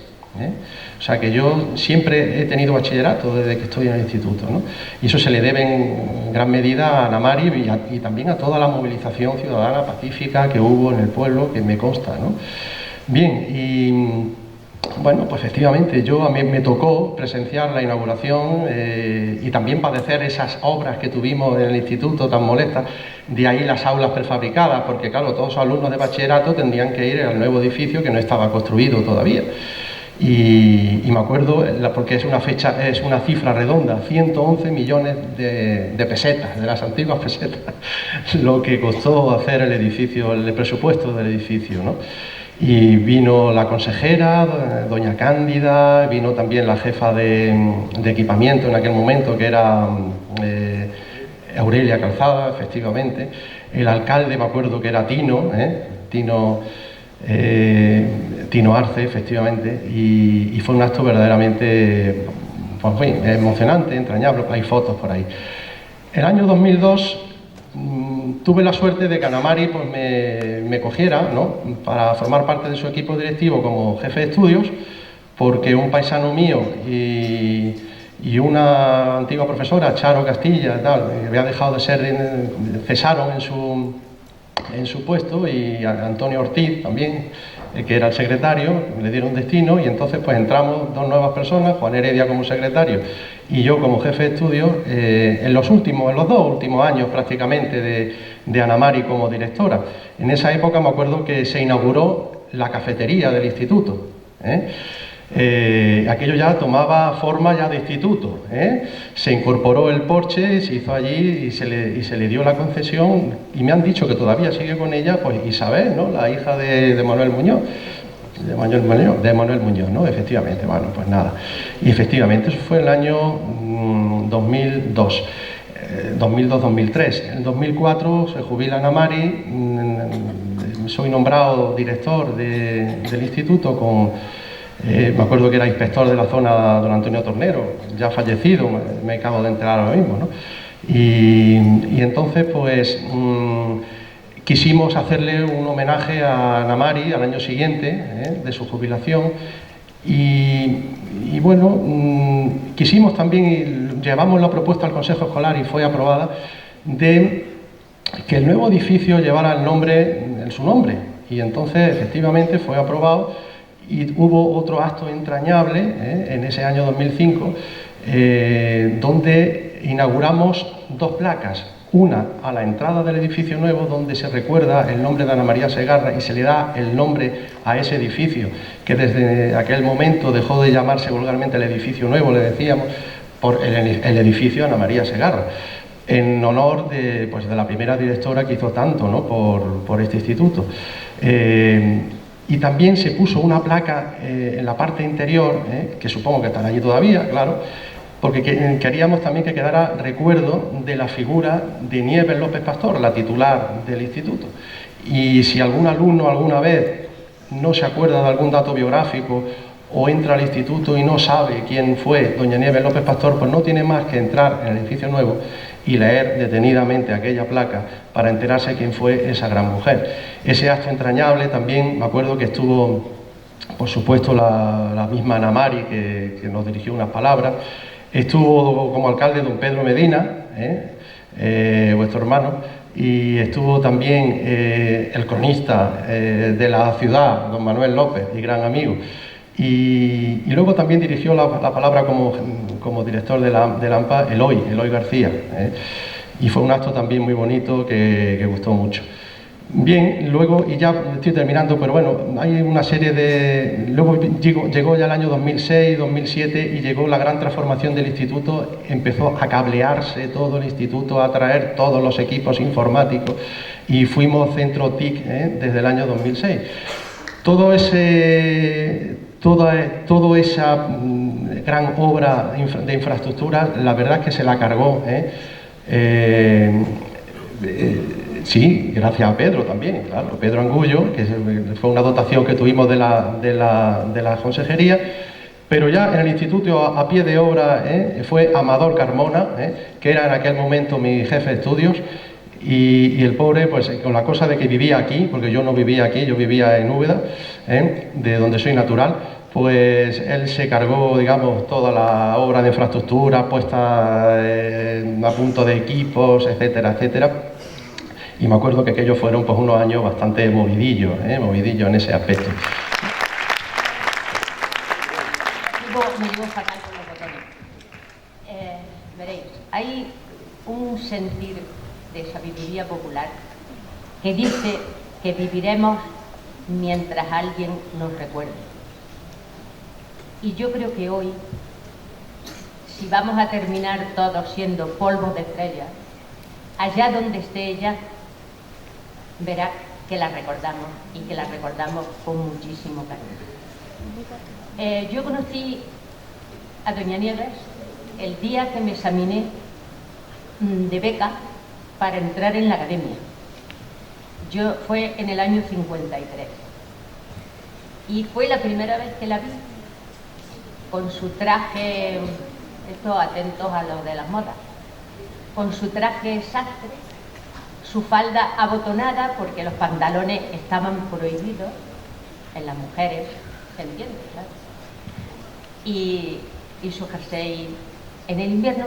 O sea que yo siempre he tenido bachillerato desde que estoy en el instituto, ¿no? Y eso se le debe en gran medida a Ana Mari y también a toda la movilización ciudadana pacífica que hubo en el pueblo, que me consta, ¿no? Bien, y bueno, pues efectivamente a mí me tocó presenciar la inauguración y también padecer esas obras que tuvimos en el instituto tan molestas, de ahí las aulas prefabricadas, porque claro, todos los alumnos de bachillerato tendrían que ir al nuevo edificio que no estaba construido todavía. Y me acuerdo, porque es una cifra redonda, 111 millones de pesetas, de las antiguas pesetas, lo que costó hacer el edificio, el presupuesto del edificio, ¿no? Y vino la consejera, doña Cándida, vino también la jefa de equipamiento en aquel momento, que era Aurelia Calzada, efectivamente. El alcalde, me acuerdo que era Tino Arce, efectivamente, y fue un acto verdaderamente emocionante, entrañable. Hay fotos por ahí. El año 2002 tuve la suerte de que Ana Mari pues, me cogiera, ¿no?, para formar parte de su equipo directivo como jefe de estudios, porque un paisano mío y una antigua profesora, Charo Castilla, había dejado de ser, cesaron en su puesto, y Antonio Ortiz también, que era el secretario, le dieron destino, y entonces pues entramos dos nuevas personas, Juan Heredia como secretario y yo como jefe de estudio, en los dos últimos años prácticamente de Ana Mari como directora. En esa época me acuerdo que se inauguró la cafetería del instituto. Aquello ya tomaba forma ya de instituto, se incorporó el porche, se hizo allí y se le dio la concesión, y me han dicho que todavía sigue con ella pues Isabel, ¿no?, la hija de Manuel Muñoz. De Manuel Muñoz, ¿no? Efectivamente, bueno, pues nada. Y efectivamente, eso fue el año 2002. 2002-2003. En 2004 se jubila Ana Mari, soy nombrado director del instituto con, me acuerdo que era inspector de la zona don Antonio Tornero, ya fallecido, me acabo de enterar ahora mismo, ¿no? Y entonces pues quisimos hacerle un homenaje a Ana Mari al año siguiente, de su jubilación, y bueno, quisimos también, y llevamos la propuesta al Consejo Escolar y fue aprobada, de que el nuevo edificio llevara su nombre, y entonces efectivamente fue aprobado y hubo otro acto entrañable en ese año 2005 donde inauguramos 2 placas, una a la entrada del edificio nuevo donde se recuerda el nombre de Ana María Segarra y se le da el nombre a ese edificio que desde aquel momento dejó de llamarse vulgarmente el edificio nuevo, le decíamos, por el edificio Ana María Segarra, en honor de la primera directora que hizo tanto, ¿no?, por este instituto. Y también se puso una placa en la parte interior, que supongo que estará allí todavía, claro, porque queríamos también que quedara recuerdo de la figura de Nieves López Pastor, la titular del instituto. Y si algún alumno alguna vez no se acuerda de algún dato biográfico o entra al instituto y no sabe quién fue doña Nieves López Pastor, pues no tiene más que entrar en el edificio nuevo y leer detenidamente aquella placa para enterarse quién fue esa gran mujer. Ese acto entrañable también, me acuerdo que estuvo, por supuesto, la misma Ana Mari, que nos dirigió unas palabras. Estuvo como alcalde don Pedro Medina, vuestro hermano, y estuvo también el cronista de la ciudad, don Manuel López, mi gran amigo. Y luego también dirigió la palabra como director de la AMPA Eloy García, y fue un acto también muy bonito que gustó mucho. Bien, luego, y ya estoy terminando, pero bueno, hay una serie de... Luego llegó ya el año 2006, 2007 y llegó la gran transformación del instituto, empezó a cablearse todo el instituto, a traer todos los equipos informáticos y fuimos centro TIC desde el año 2006. Toda esa gran obra de infraestructura, la verdad es que se la cargó. Sí, gracias a Pedro también, claro, Pedro Angullo, que fue una dotación que tuvimos de la consejería, pero ya en el instituto a pie de obra fue Amador Carmona, que era en aquel momento mi jefe de estudios, y el pobre, pues con la cosa de que vivía aquí, porque yo no vivía aquí, yo vivía en Úbeda, de donde soy natural, pues él se cargó, digamos, toda la obra de infraestructura, puesta a punto de equipos, etcétera, etcétera. Y me acuerdo que aquellos fueron pues unos años bastante movidillos en ese aspecto. Me llevo fatal con los botones. Veréis, hay un sentir de sabiduría popular que dice que viviremos mientras alguien nos recuerde. Y yo creo que hoy, si vamos a terminar todos siendo polvos de estrellas, allá donde esté ella, verá que la recordamos y que la recordamos con muchísimo cariño. Yo conocí a doña Nieves el día que me examiné de beca para entrar en la academia. Fue en el año 53 y fue la primera vez que la vi con su traje, esto atentos a lo de las modas, con su traje sastre, su falda abotonada, porque los pantalones estaban prohibidos en las mujeres, ¿se entiende? ¿Sabes? Y su jersey en el invierno,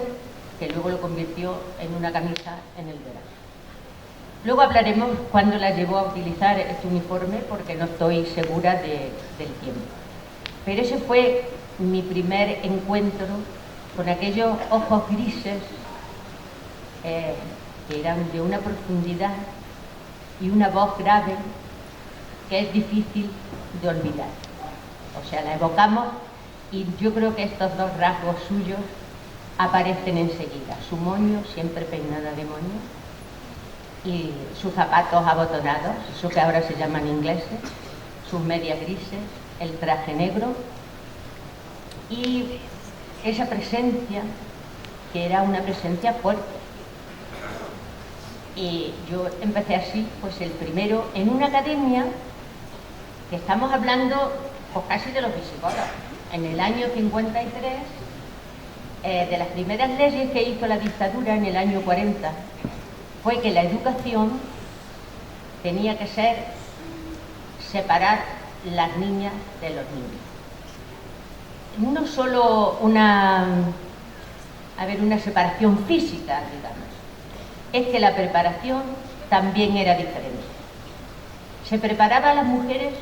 que luego lo convirtió en una camisa en el verano. Luego hablaremos cuándo la llevó a utilizar este uniforme, porque no estoy segura del tiempo. Pero ese fue mi primer encuentro con aquellos ojos grises que eran de una profundidad y una voz grave que es difícil de olvidar. O sea, la evocamos y yo creo que estos dos rasgos suyos aparecen enseguida. Su moño, siempre peinada de moño, y sus zapatos abotonados, eso que ahora se llaman ingleses, sus medias grises, el traje negro y esa presencia que era una presencia fuerte. Y yo empecé así, pues el primero en una academia, que estamos hablando pues casi de los visigodos, en el año 53, de las primeras leyes que hizo la dictadura en el año 40, fue que la educación tenía que ser separar las niñas de los niños. No solo una separación física, digamos, es que la preparación también era diferente. Se preparaba a las mujeres,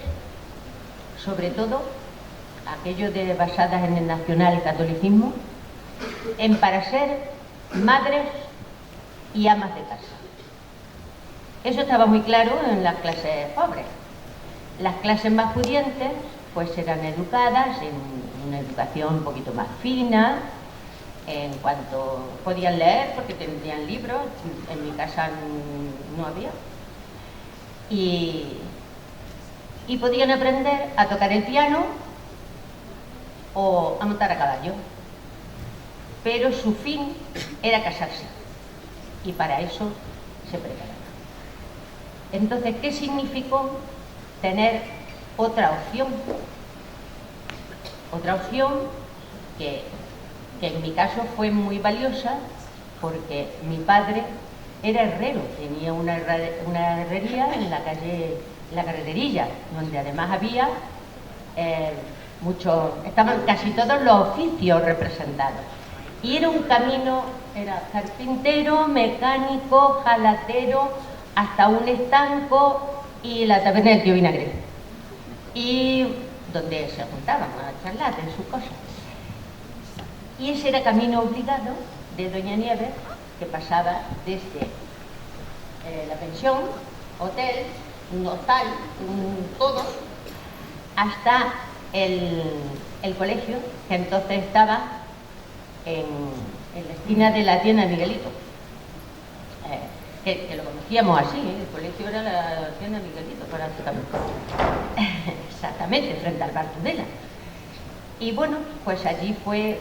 sobre todo, aquello basadas en el nacional-catolicismo, para ser madres y amas de casa. Eso estaba muy claro en las clases pobres. Las clases más pudientes pues eran educadas en una educación un poquito más fina, en cuanto podían leer, porque tendrían libros, en mi casa no había, y podían aprender a tocar el piano o a montar a caballo, pero su fin era casarse, y para eso se preparaban. Entonces, ¿qué significó tener otra opción? Otra opción que en mi caso fue muy valiosa, porque mi padre era herrero, tenía una herrería en la calle La Carreterilla, donde además había estaban casi todos los oficios representados. Y era un camino, era carpintero, mecánico, jalatero, hasta un estanco y la taberna del tío Vinagre. Y donde se juntaban a charlar en sus cosas. Y ese era camino obligado de Doña Nieves, que pasaba desde la pensión, hotel, un hostal, todo, hasta el colegio, que entonces estaba en la esquina de la tienda de Miguelito. Que lo conocíamos así, el colegio era la tienda de Miguelito, prácticamente. Exactamente, frente al bar Tudela. Y bueno, pues allí fue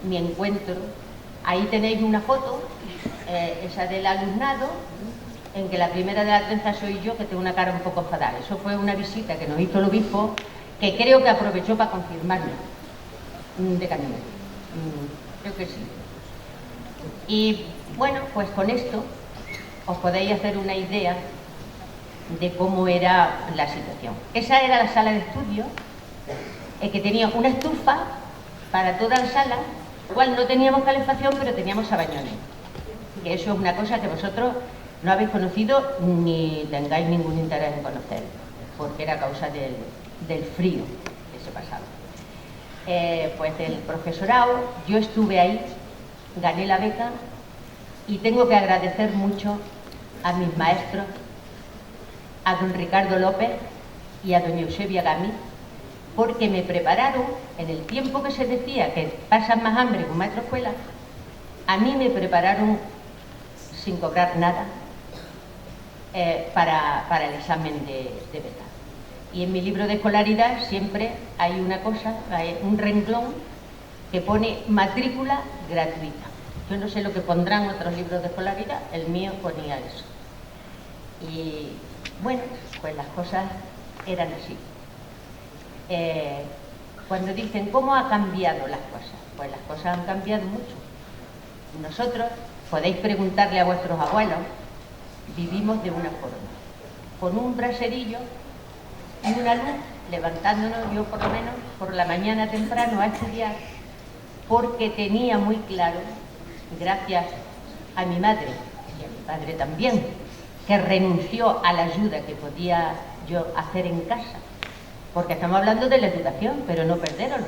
mi encuentro. Ahí tenéis una foto, esa del alumnado, en que la primera de la trenza soy yo, que tengo una cara un poco enfadada. Eso fue una visita que nos hizo el obispo, que creo que aprovechó para confirmarme de camino. Creo que sí. Y bueno, pues con esto os podéis hacer una idea de cómo era la situación. Esa era la sala de estudio, que tenía una estufa para toda la sala, cual no teníamos calefacción, pero teníamos sabañones. Que eso es una cosa que vosotros no habéis conocido ni tengáis ningún interés en conocer, porque era a causa del frío que se pasaba. Pues del profesorado, yo estuve ahí, gané la beca, y tengo que agradecer mucho a mis maestros, a don Ricardo López y a doña Eusebia Gami, porque me prepararon, en el tiempo que se decía que pasan más hambre que un maestro escuela, a mí me prepararon sin cobrar nada para el examen de beca. Y en mi libro de escolaridad siempre hay una cosa, hay un renglón que pone matrícula gratuita. Yo no sé lo que pondrán otros libros de escolaridad, el mío ponía eso. Y bueno, pues las cosas eran así. Cuando dicen cómo ha cambiado las cosas, pues las cosas han cambiado mucho. Nosotros, podéis preguntarle a vuestros abuelos, vivimos de una forma, con un braserillo y una luz, levantándonos, yo por lo menos por la mañana temprano a estudiar, porque tenía muy claro, gracias a mi madre y a mi padre también, que renunció a la ayuda que podía yo hacer en casa, porque estamos hablando de la educación, pero no perderlo.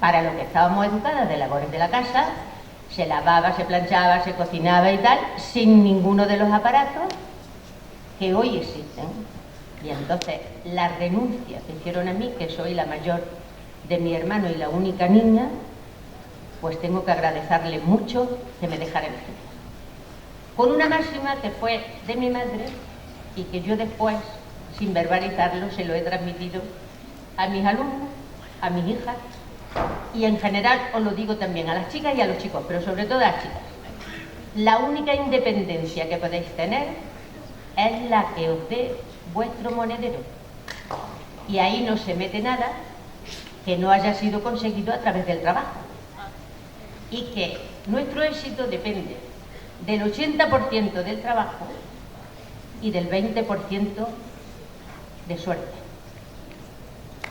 Para lo que estábamos educadas de labores de la casa, se lavaba, se planchaba, se cocinaba y tal, sin ninguno de los aparatos que hoy existen. Y entonces la renuncia que hicieron a mí, que soy la mayor de mi hermano y la única niña, pues tengo que agradecerle mucho que me dejara elegir. Con una máxima que fue de mi madre y que yo después, sin verbalizarlo, se lo he transmitido a mis alumnos, a mis hijas, y en general os lo digo también a las chicas y a los chicos, pero sobre todo a las chicas. la única independencia que podéis tener es la que os dé vuestro monedero. Y ahí no se mete nada que no haya sido conseguido a través del trabajo. Y que nuestro éxito depende del 80% del trabajo y del 20% de suerte.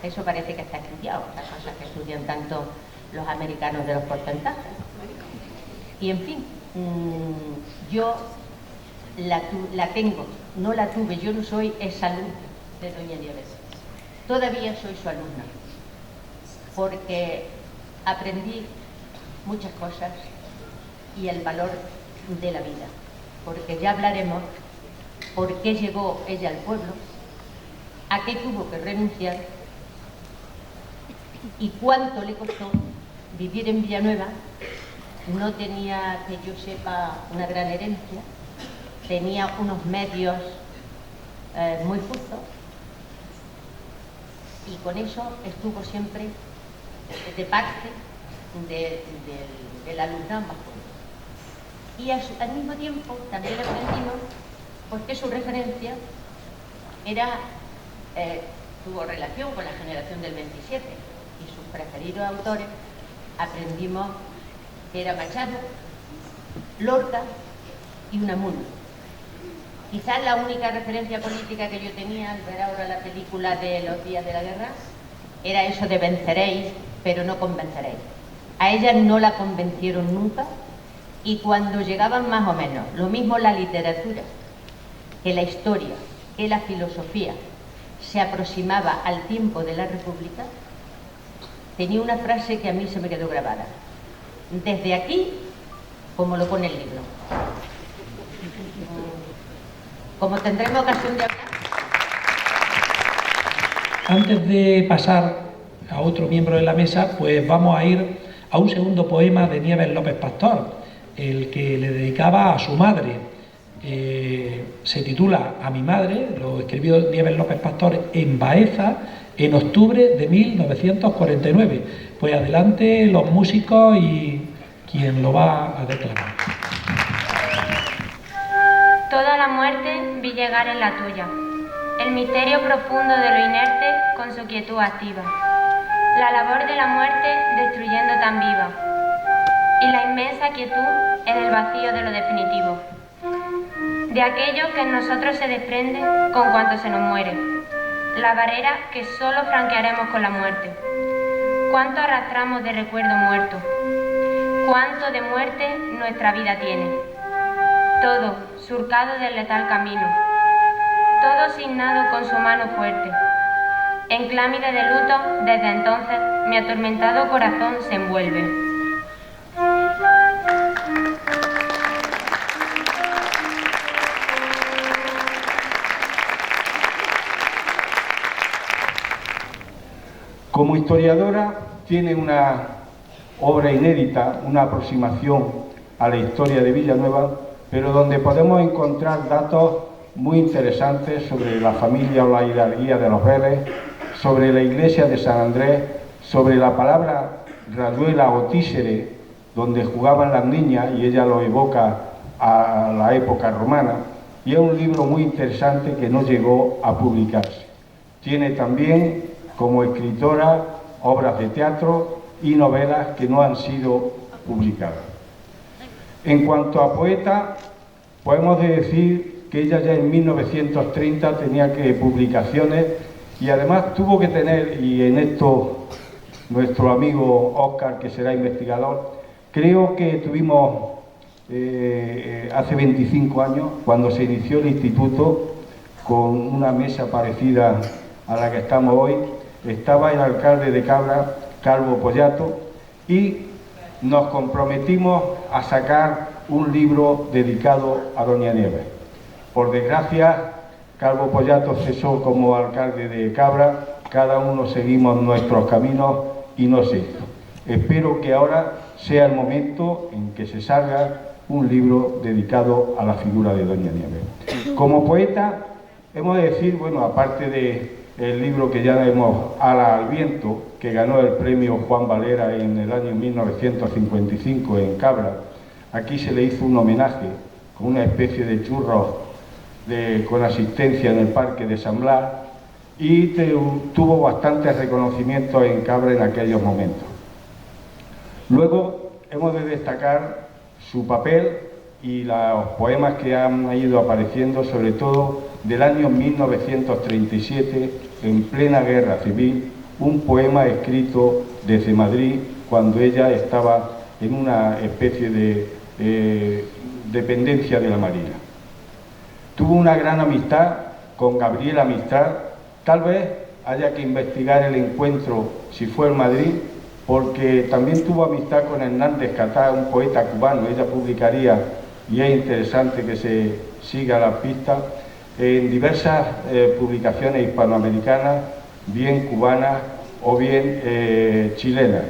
Eso parece que está estudiado, las cosas que estudian tanto los americanos de los porcentajes. Y en fin, yo la tengo, no la tuve, yo no soy exalumna de doña Nieves. Todavía soy su alumna, porque aprendí muchas cosas y el valor de la vida, porque ya hablaremos por qué llegó ella al pueblo, a qué tuvo que renunciar y cuánto le costó vivir en Villanueva. No tenía, que yo sepa, una gran herencia, tenía unos medios muy justos y con eso estuvo siempre de parte del alumnado más joven. Y al mismo tiempo también aprendimos pues, que su referencia tuvo relación con la generación del 27 y sus preferidos autores aprendimos que era Machado, Lorca y Unamuno. Quizás la única referencia política que yo tenía al ver ahora la película de Los días de la guerra era eso de venceréis, pero no convenceréis. A ella no la convencieron nunca y cuando llegaban más o menos, lo mismo la literatura, que la historia, que la filosofía, se aproximaba al tiempo de la República, tenía una frase que a mí se me quedó grabada. Desde aquí, como lo pone el libro. Como tendremos ocasión de hablar. Antes de pasar a otro miembro de la mesa, pues vamos a ir a un segundo poema de Nieves López Pastor, el que le dedicaba a su madre. Se titula A mi madre, lo escribió Nieves López Pastor en Baeza en octubre de 1949. Pues adelante los músicos y quien lo va a declamar. Toda la muerte vi llegar en la tuya, el misterio profundo de lo inerte con su quietud activa, la labor de la muerte destruyendo tan viva, y la inmensa quietud en el vacío de lo definitivo, de aquello que en nosotros se desprende con cuanto se nos muere, la barrera que solo franquearemos con la muerte. Cuánto arrastramos de recuerdo muerto, cuánto de muerte nuestra vida tiene, todo surcado del letal camino, todo signado con su mano fuerte. En clámide de luto, desde entonces, mi atormentado corazón se envuelve. Como historiadora tiene una obra inédita, una aproximación a la historia de Villanueva, pero donde podemos encontrar datos muy interesantes sobre la familia o la hidalguía de los Vélez, sobre la iglesia de San Andrés, sobre la palabra rayuela o tísere, donde jugaban las niñas, y ella lo evoca a la época romana, y es un libro muy interesante que no llegó a publicarse. Tiene también como escritora obras de teatro y novelas que no han sido publicadas. En cuanto a poeta, podemos decir que ella ya en 1930 tenía publicaciones y además tuvo que tener, y en esto nuestro amigo Óscar, que será investigador, creo que tuvimos hace 25 años, cuando se inició el instituto, con una mesa parecida a la que estamos hoy, estaba el alcalde de Cabra, Calvo Pollato, y nos comprometimos a sacar un libro dedicado a doña Nieves. Por desgracia, Calvo Pollato cesó como alcalde de Cabra, cada uno seguimos nuestros caminos y no se hizo. Espero que ahora sea el momento en que se salga un libro dedicado a la figura de doña Nieves. Como poeta, hemos de decir, bueno, aparte del libro que ya vemos, Ala al viento, que ganó el premio Juan Valera en el año 1955 en Cabra, aquí se le hizo un homenaje con una especie de churros con asistencia en el Parque de San Blas, y tuvo bastantes reconocimientos en Cabra en aquellos momentos. Luego hemos de destacar su papel y los poemas que han ido apareciendo, sobre todo del año 1937, en plena guerra civil, un poema escrito desde Madrid cuando ella estaba en una especie de dependencia de la Marina. Tuvo una gran amistad con Gabriela Mistral. Tal vez haya que investigar el encuentro, si fue en Madrid, porque también tuvo amistad con Hernández Catá, un poeta cubano. Ella publicaría, y es interesante que se siga la pista, en diversas publicaciones hispanoamericanas, bien cubanas o bien chilenas.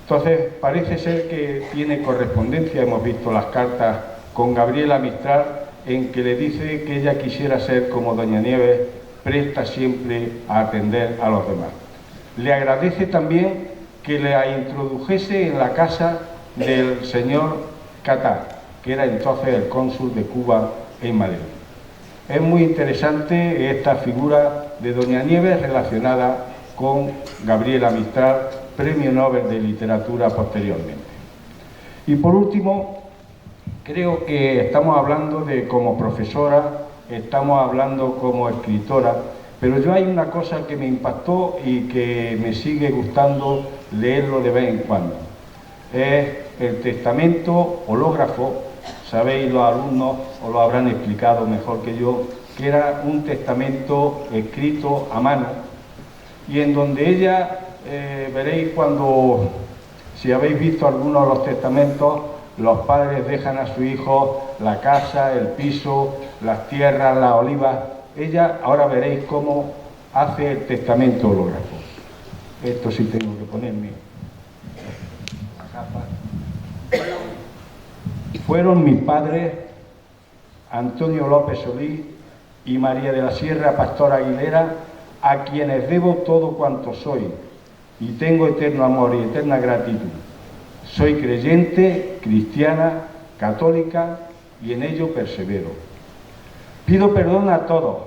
Entonces, parece ser que tiene correspondencia, hemos visto las cartas con Gabriela Mistral, en que le dice que ella quisiera ser como Doña Nieves, presta siempre a atender a los demás. Le agradece también que la introdujese en la casa del señor Catá, que era entonces el cónsul de Cuba en Madrid. Es muy interesante esta figura de Doña Nieves relacionada con Gabriela Mistral, Premio Nobel de Literatura posteriormente. Y por último, creo que estamos hablando de como profesora, estamos hablando como escritora, pero yo hay una cosa que me impactó y que me sigue gustando leerlo de vez en cuando. Es el testamento hológrafo. Sabéis, los alumnos os lo habrán explicado mejor que yo, que era un testamento escrito a mano, y en donde ella, veréis cuando, si habéis visto algunos de los testamentos, los padres dejan a su hijo la casa, el piso, las tierras, las olivas. Ella, ahora veréis cómo hace el testamento hológrafo. Esto sí tengo que ponerme la capa. Fueron mis padres, Antonio López Solís y María de la Sierra Pastor Aguilera, a quienes debo todo cuanto soy, y tengo eterno amor y eterna gratitud. Soy creyente, cristiana, católica, y en ello persevero. Pido perdón a todos,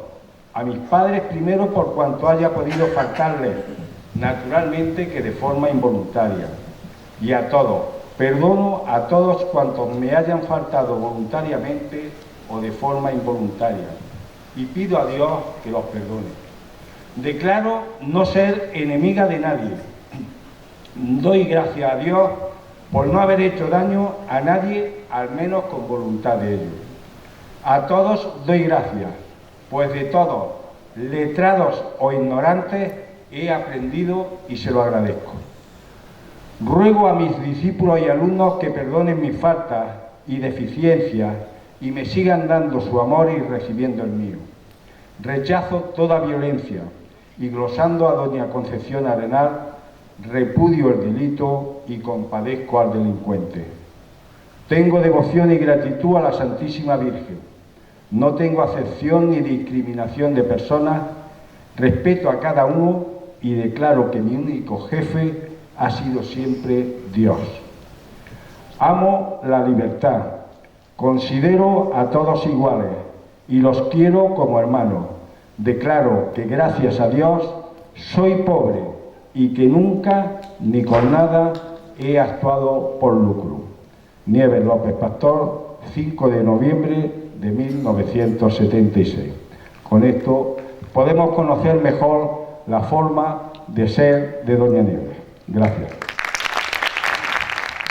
a mis padres primero por cuanto haya podido faltarles, naturalmente que de forma involuntaria, y a todos. Perdono a todos cuantos me hayan faltado voluntariamente o de forma involuntaria, y pido a Dios que los perdone. Declaro no ser enemiga de nadie. Doy gracias a Dios por no haber hecho daño a nadie, al menos con voluntad de ellos. A todos doy gracias, pues de todos, letrados o ignorantes, he aprendido y se lo agradezco. Ruego a mis discípulos y alumnos que perdonen mis faltas y deficiencias y me sigan dando su amor y recibiendo el mío. Rechazo toda violencia y, glosando a doña Concepción Arenal, repudio el delito y compadezco al delincuente. Tengo devoción y gratitud a la Santísima Virgen. No tengo acepción ni discriminación de personas, respeto a cada uno y declaro que mi único jefe ha sido siempre Dios. Amo la libertad, considero a todos iguales y los quiero como hermanos. Declaro que gracias a Dios soy pobre y que nunca ni con nada he actuado por lucro. Nieves López Pastor, 5 de noviembre de 1976. Con esto podemos conocer mejor la forma de ser de Doña Nieves. Gracias.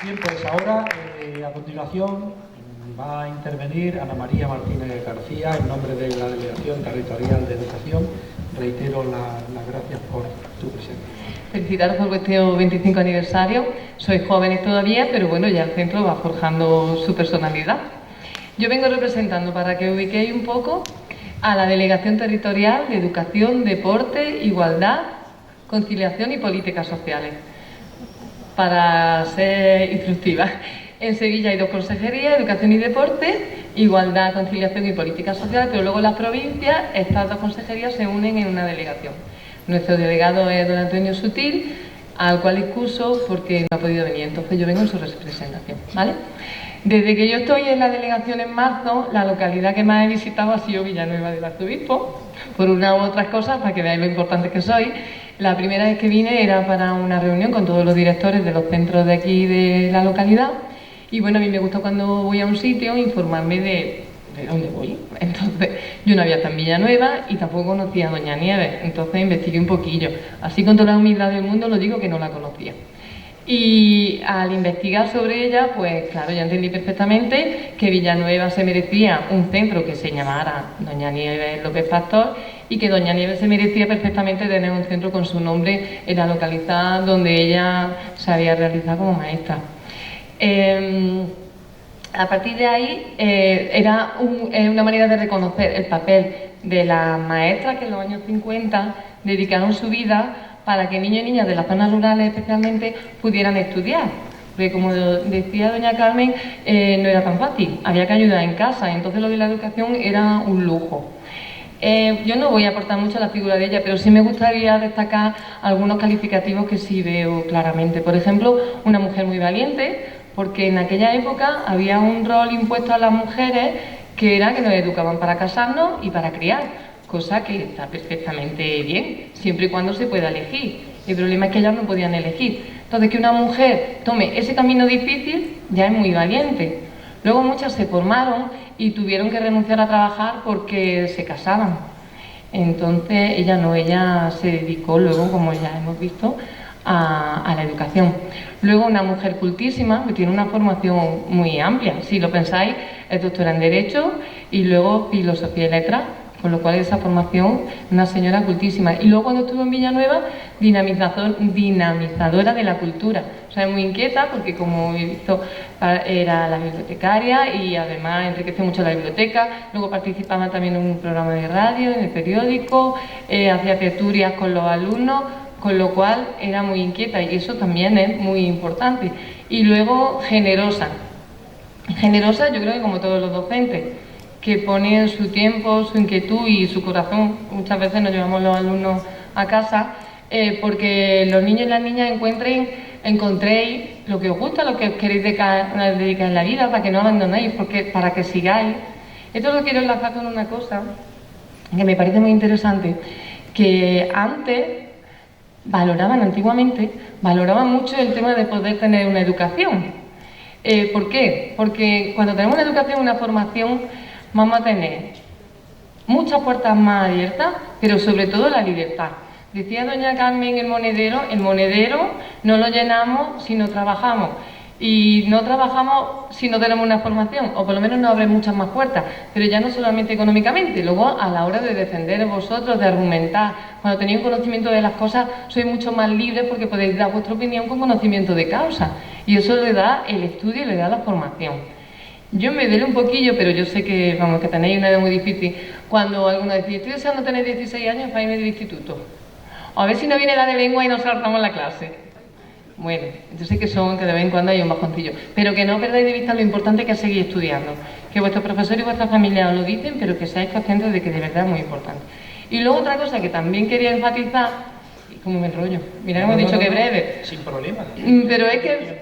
Bien, pues ahora, a continuación, va a intervenir Ana María Martínez García en nombre de la Delegación Territorial de Educación. Reitero las gracias por tu presencia. Felicitaros por vuestro 25 aniversario. Sois jóvenes todavía, pero bueno, ya el centro va forjando su personalidad. Yo vengo representando, para que ubiquéis un poco, a la Delegación Territorial de Educación, Deporte, Igualdad, Conciliación y Políticas Sociales. Para ser instructiva, en Sevilla hay 2 consejerías, Educación y Deporte, Igualdad, Conciliación y Políticas Sociales, pero luego en las provincias estas 2 consejerías se unen en una delegación. Nuestro delegado es don Antonio Sutil, al cual excuso porque no ha podido venir, entonces yo vengo en su representación, ¿vale? Desde que yo estoy en la delegación en marzo, la localidad que más he visitado ha sido Villanueva del Arzobispo, por una u otras cosas, para que veáis lo importante que soy. La primera vez que vine era para una reunión con todos los directores de los centros de aquí de la localidad, y bueno, a mí me gusta cuando voy a un sitio informarme de dónde voy. Entonces, yo no había estado en Villanueva y tampoco conocía a Doña Nieves, entonces investigué un poquillo. Así, con toda la humildad del mundo, lo digo que no la conocía. Y al investigar sobre ella, pues claro, ya entendí perfectamente que Villanueva se merecía un centro que se llamara Doña Nieves López Pastor, y que Doña Nieves se merecía perfectamente tener un centro con su nombre en la localidad donde ella se había realizado como maestra. A partir de ahí era una manera de reconocer el papel de las maestras que en los años 50 dedicaron su vida para que niños y niñas de las zonas rurales especialmente pudieran estudiar. Porque, como decía doña Carmen, no era tan fácil, había que ayudar en casa, entonces lo de la educación era un lujo. Yo no voy a aportar mucho a la figura de ella, pero sí me gustaría destacar algunos calificativos que sí veo claramente. Por ejemplo, una mujer muy valiente, porque en aquella época había un rol impuesto a las mujeres que era que nos educaban para casarnos y para criar, cosa que está perfectamente bien, siempre y cuando se pueda elegir. El problema es que ellas no podían elegir. Entonces, que una mujer tome ese camino difícil ya es muy valiente. Luego muchas se formaron y tuvieron que renunciar a trabajar porque se casaban. Entonces ella no, ella se dedicó luego, como ya hemos visto, a la educación. Luego una mujer cultísima que tiene una formación muy amplia. Si lo pensáis, es doctora en Derecho y luego Filosofía y Letras, con lo cual esa formación, una señora cultísima. Y luego, cuando estuvo en Villanueva, dinamizadora de la cultura. O sea, es muy inquieta porque, como he visto, era la bibliotecaria y además enriqueció mucho la biblioteca. Luego participaba también en un programa de radio, en el periódico, hacía tertulias con los alumnos, con lo cual era muy inquieta y eso también es muy importante. Y luego generosa. Generosa, yo creo que como todos los docentes, que ponen su tiempo, su inquietud y su corazón. Muchas veces nos llevamos los alumnos a casa porque los niños y las niñas encontréis lo que os gusta, lo que os queréis dedicar en la vida, para que no abandonéis, para que sigáis. Esto lo quiero enlazar con una cosa que me parece muy interesante, que antiguamente valoraban mucho el tema de poder tener una educación. ¿Por qué? Porque cuando tenemos una educación, una formación, vamos a tener muchas puertas más abiertas, pero sobre todo la libertad. Decía doña Carmen, el monedero no lo llenamos si no trabajamos. Y no trabajamos si no tenemos una formación, o por lo menos no abre muchas más puertas, pero ya no solamente económicamente, luego a la hora de defender vosotros, de argumentar, cuando tenéis un conocimiento de las cosas, sois mucho más libres porque podéis dar vuestra opinión con conocimiento de causa, y eso le da el estudio y le da la formación. Yo me duele un poquillo, pero yo sé que, que tenéis una edad muy difícil, cuando alguno decía, estoy deseando tener 16 años para irme del instituto, o a ver si no viene la de lengua y nos saltamos la clase. Bueno, yo sé que de vez en cuando hay un bajoncillo, pero que no perdáis de vista lo importante que es seguir estudiando, que vuestros profesores y vuestra familia os lo dicen, pero que seáis conscientes de que de verdad es muy importante. Y luego otra cosa que también quería enfatizar, y como me enrollo, mira que hemos dicho que breve. Sin problema. Pero es que,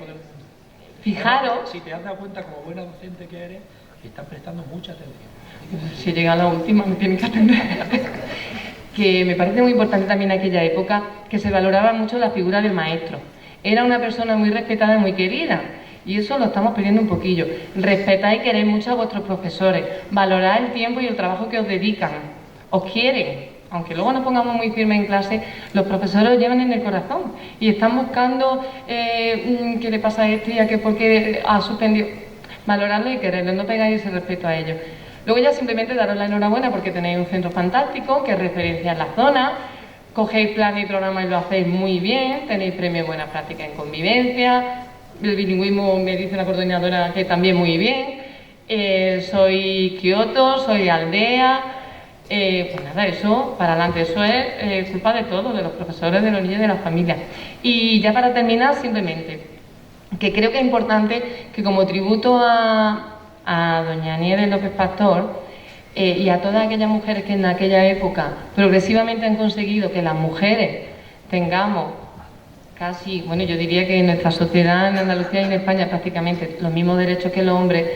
fijaros... Si te has dado cuenta como buena docente que eres, estás prestando mucha atención. Si llega a la última me tienen que atender. Que me parece muy importante también en aquella época que se valoraba mucho la figura del maestro. Era una persona muy respetada y muy querida, y eso lo estamos perdiendo un poquillo. Respetad y queréis mucho a vuestros profesores, valorad el tiempo y el trabajo que os dedican, os quieren. Aunque luego nos pongamos muy firmes en clase, los profesores os llevan en el corazón y están buscando qué le pasa a este y a qué, por qué ha suspendido. Valorarlo y quererlo, no pegáis ese respeto a ellos. Luego ya simplemente daros la enhorabuena porque tenéis un centro fantástico que referencia en la zona. Cogéis planes y programas y lo hacéis muy bien, tenéis premios Buena Práctica en Convivencia, el bilingüismo me dice la coordinadora que también muy bien, soy Kioto, soy Aldea, pues nada, eso para adelante, eso es culpa de todos, de los profesores, de los niños y de las familias. Y ya para terminar, simplemente, que creo que es importante que como tributo a doña Nieves López Pastor, y a todas aquellas mujeres que en aquella época progresivamente han conseguido que las mujeres tengamos casi, bueno, yo diría que en nuestra sociedad, en Andalucía y en España, prácticamente los mismos derechos que los hombres,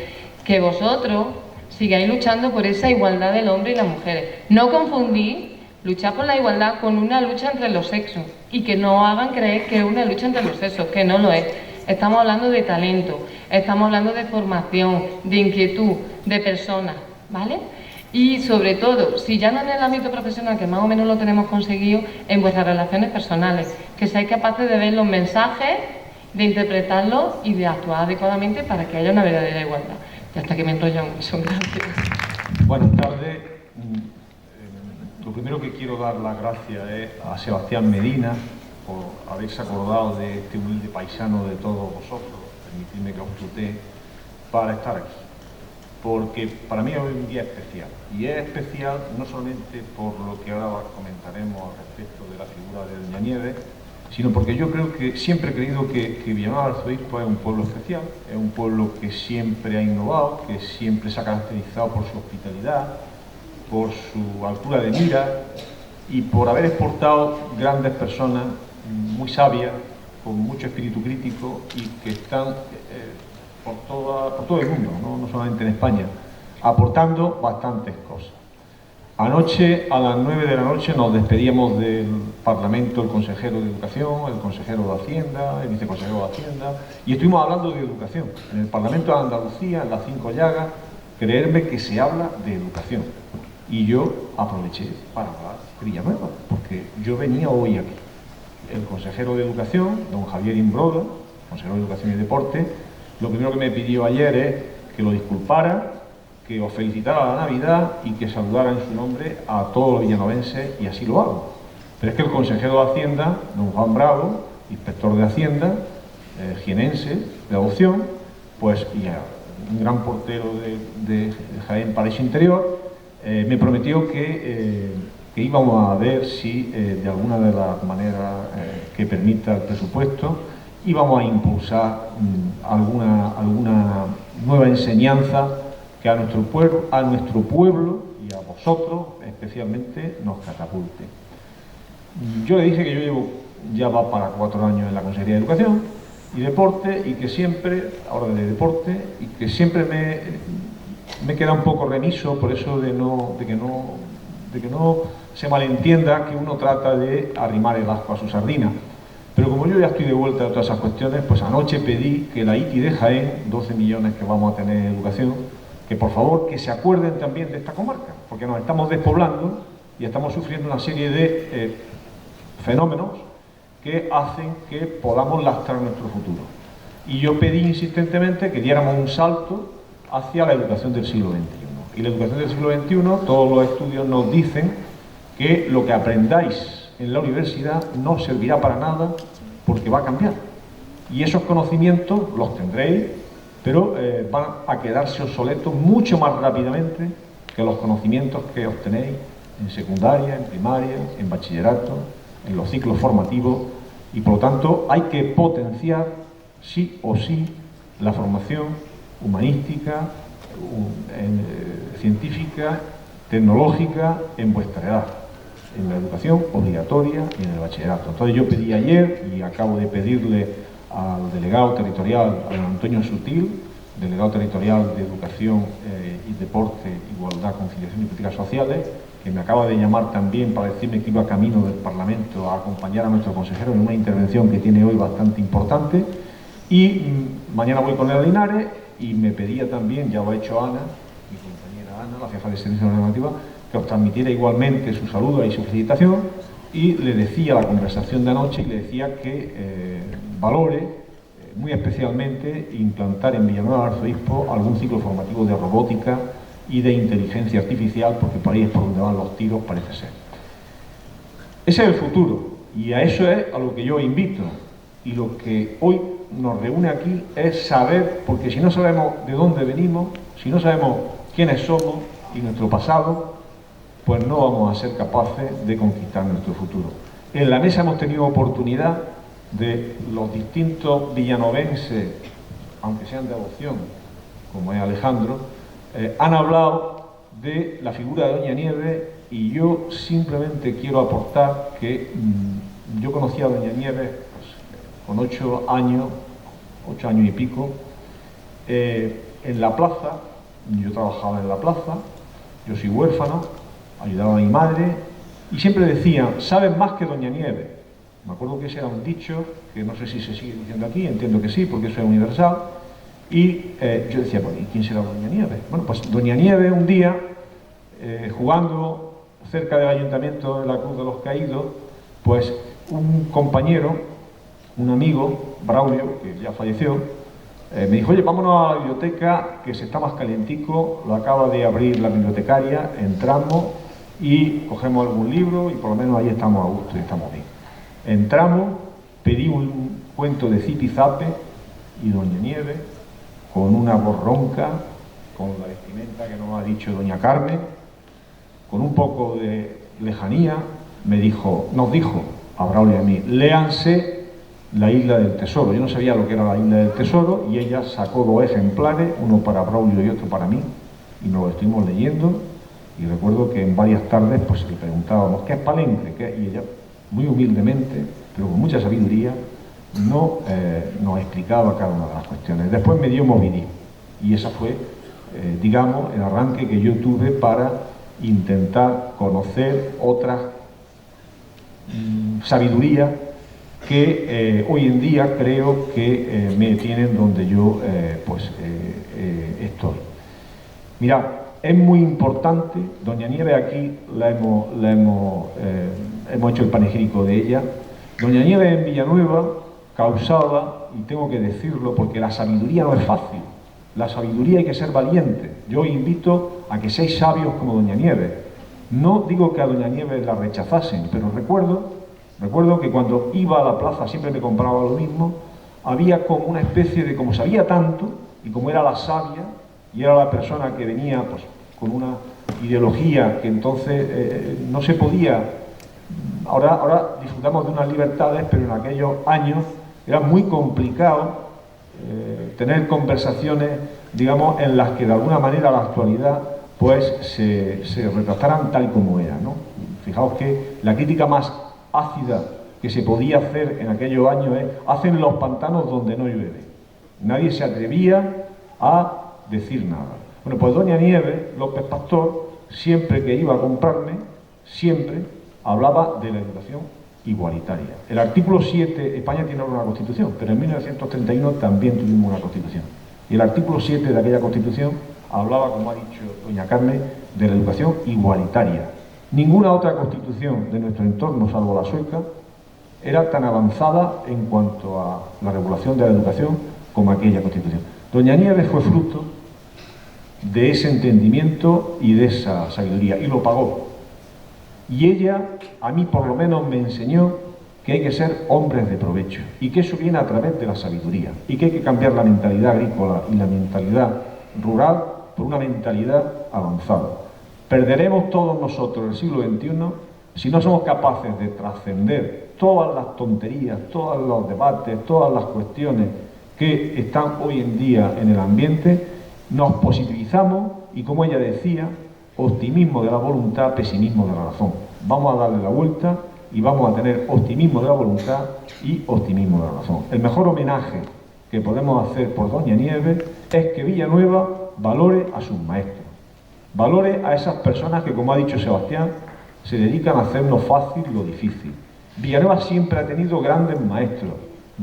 que vosotros sigáis luchando por esa igualdad del hombre y las mujeres. No confundís luchar por la igualdad con una lucha entre los sexos, y que no hagan creer que es una lucha entre los sexos, que no lo es. Estamos hablando de talento, estamos hablando de formación, de inquietud, de personas, ¿vale? Y sobre todo, si ya no en el ámbito profesional, que más o menos lo tenemos conseguido, en vuestras relaciones personales, que seáis capaces de ver los mensajes, de interpretarlos y de actuar adecuadamente para que haya una verdadera igualdad. Y hasta que me enrollo mucho, gracias. Buenas tardes. Lo primero que quiero dar las gracias es a Sebastián Medina por haberse acordado de este humilde paisano de todos vosotros, permitidme que os tutee, para estar aquí. Porque para mí hoy es un día especial, y es especial no solamente por lo que ahora comentaremos al respecto de la figura de Doña Nieves, sino porque yo creo que siempre he creído que Villanueva de Arzobispo es un pueblo especial, es un pueblo que siempre ha innovado, que siempre se ha caracterizado por su hospitalidad, por su altura de mira y por haber exportado grandes personas muy sabias, con mucho espíritu crítico y que están por todo el mundo, no solamente en España, aportando bastantes cosas. Anoche, a las 9 de la noche, nos despedíamos del Parlamento el consejero de Educación, el consejero de Hacienda, el viceconsejero de Hacienda, y estuvimos hablando de educación. En el Parlamento de Andalucía, en las 5 llagas, creerme que se habla de educación. Y yo aproveché para hablar de Villanueva, porque yo venía hoy aquí. El consejero de Educación, don Javier Imbroda, consejero de Educación y Deporte, lo primero que me pidió ayer es que lo disculpara, que os felicitara la Navidad y que saludara en su nombre a todos los villanovenses, y así lo hago. Pero es que el consejero de Hacienda, don Juan Bravo, inspector de Hacienda, jienense, de adopción, pues y un gran portero de Jaén Paraíso Interior, me prometió que íbamos a ver si de alguna de las maneras que permita el presupuesto íbamos a impulsar alguna nueva enseñanza que a nuestro pueblo y a vosotros especialmente nos catapulte. Yo le dije que yo llevo ya va para 4 años en la Consejería de Educación y Deporte, y que siempre, ahora de Deporte, y que siempre me queda un poco remiso por eso de que no se malentienda que uno trata de arrimar el asco a su sardina. Pero como yo ya estoy de vuelta de todas esas cuestiones, pues anoche pedí que la ITI de Jaén, 12 millones que vamos a tener en educación, que por favor que se acuerden también de esta comarca, porque nos estamos despoblando y estamos sufriendo una serie de fenómenos que hacen que podamos lastrar nuestro futuro. Y yo pedí insistentemente que diéramos un salto hacia la educación del siglo XXI. Y la educación del siglo XXI, todos los estudios nos dicen que lo que aprendáis en la universidad no servirá para nada porque va a cambiar. Y esos conocimientos los tendréis, pero van a quedarse obsoletos mucho más rápidamente que los conocimientos que obtenéis en secundaria, en primaria, en bachillerato, en los ciclos formativos, y por lo tanto hay que potenciar sí o sí la formación humanística, científica, tecnológica en vuestra edad, en la educación obligatoria y en el bachillerato. Entonces yo pedí ayer, y acabo de pedirle al delegado territorial, a don Antonio Sutil, delegado territorial de Educación y Deporte, Igualdad, Conciliación y Políticas Sociales, que me acaba de llamar también para decirme que iba camino del Parlamento a acompañar a nuestro consejero en una intervención que tiene hoy bastante importante, y mañana voy con él a Linares, y me pedía también, ya lo ha hecho Ana, mi compañera Ana, la jefa de Servicio Normativa, que os transmitiera igualmente su saludo y su felicitación, y le decía la conversación de anoche, y le decía que valore muy especialmente implantar en Villanueva de Arzobispo algún ciclo formativo de robótica y de inteligencia artificial, porque por ahí es por donde van los tiros, parece ser. Ese es el futuro, y a eso es a lo que yo invito, y lo que hoy nos reúne aquí es saber, porque si no sabemos de dónde venimos, si no sabemos quiénes somos y nuestro pasado, pues no vamos a ser capaces de conquistar nuestro futuro. En la mesa hemos tenido oportunidad de los distintos villanovenses, aunque sean de adopción, como es Alejandro, han hablado de la figura de Doña Nieves, y yo simplemente quiero aportar que yo conocí a Doña Nieves con 8 años y pico, en la plaza. Yo trabajaba en la plaza, yo soy huérfano, ayudaba a mi madre y siempre decían, sabes más que Doña Nieves. Me acuerdo que ese era un dicho que no sé si se sigue diciendo aquí, entiendo que sí, porque eso es universal. Y yo decía, bueno, ¿y quién será Doña Nieves? Bueno, pues Doña Nieves un día, jugando cerca del ayuntamiento de la Cruz de los Caídos, pues un compañero, un amigo, Braulio, que ya falleció, me dijo, oye, vámonos a la biblioteca, que se está más calientico, lo acaba de abrir la bibliotecaria, entramos y cogemos algún libro y por lo menos ahí estamos a gusto y estamos bien. Entramos, pedí un cuento de Zipizape y Doña Nieves, con una voz ronca, con la vestimenta que nos ha dicho Doña Carmen, con un poco de lejanía, nos dijo a Braulio y a mí, léanse La Isla del Tesoro. Yo no sabía lo que era La Isla del Tesoro y ella sacó 2 ejemplares, uno para Braulio y otro para mí, y nos lo estuvimos leyendo. Y recuerdo que en varias tardes pues le preguntábamos ¿qué es Palenque? Y ella, muy humildemente, pero con mucha sabiduría, nos explicaba cada una de las cuestiones. Después me dio Moby Dick, y esa fue, digamos, el arranque que yo tuve para intentar conocer otras sabidurías que hoy en día creo que me tienen donde yo estoy. Mirad, es muy importante, Doña Nieves aquí hemos hecho el panegírico de ella. Doña Nieves en Villanueva causaba, y tengo que decirlo porque la sabiduría no es fácil, la sabiduría hay que ser valiente. Yo os invito a que seáis sabios como Doña Nieves. No digo que a Doña Nieves la rechazasen, pero recuerdo que cuando iba a la plaza siempre me compraba lo mismo, había como una especie de, como sabía tanto, y como era la sabia, y era la persona que venía pues con una ideología que entonces no se podía. Ahora disfrutamos de unas libertades, pero en aquellos años era muy complicado tener conversaciones, digamos, en las que de alguna manera la actualidad pues se retrataran tal como era, ¿no? Fijaos que la crítica más ácida que se podía hacer en aquellos años es hacen los pantanos donde no llueve. Nadie se atrevía a decir nada. Bueno, pues Doña Nieves López Pastor, siempre que iba a comprarme, siempre hablaba de la educación igualitaria. El artículo 7, España tiene ahora una constitución, pero en 1931 también tuvimos una constitución. Y el artículo 7 de aquella constitución hablaba, como ha dicho Doña Carmen, de la educación igualitaria. Ninguna otra constitución de nuestro entorno, salvo la sueca, era tan avanzada en cuanto a la regulación de la educación como aquella constitución. Doña Nieves fue fruto de ese entendimiento y de esa sabiduría, y lo pagó. Y ella, a mí por lo menos, me enseñó que hay que ser hombres de provecho, y que eso viene a través de la sabiduría, y que hay que cambiar la mentalidad agrícola y la mentalidad rural por una mentalidad avanzada. Perderemos todos nosotros el siglo XXI si no somos capaces de trascender todas las tonterías, todos los debates, todas las cuestiones que están hoy en día en el ambiente, nos positivizamos y, como ella decía, optimismo de la voluntad, pesimismo de la razón. Vamos a darle la vuelta y vamos a tener optimismo de la voluntad y optimismo de la razón. El mejor homenaje que podemos hacer por Doña Nieves es que Villanueva valore a sus maestros, valore a esas personas que, como ha dicho Sebastián, se dedican a hacernos fácil lo difícil. Villanueva siempre ha tenido grandes maestros.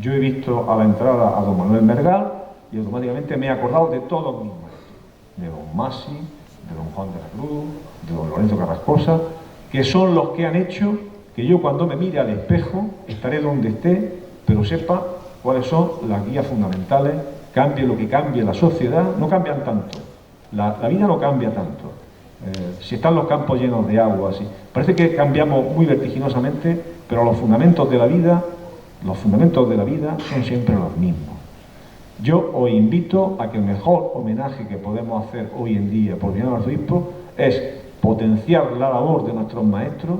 Yo he visto a la entrada a don Manuel Mergal y automáticamente me he acordado de todos mis maestros, de don Masi, de don Juan de la Cruz, de don Lorenzo Carrascosa, que son los que han hecho que yo, cuando me mire al espejo, estaré donde esté, pero sepa cuáles son las guías fundamentales. Cambie lo que cambie la sociedad, no cambian tanto, la vida no cambia tanto. Si están los campos llenos de agua, así, parece que cambiamos muy vertiginosamente, pero los fundamentos de la vida son siempre los mismos. Yo os invito a que el mejor homenaje que podemos hacer hoy en día por Villanueva Arzobispo es potenciar la labor de nuestros maestros.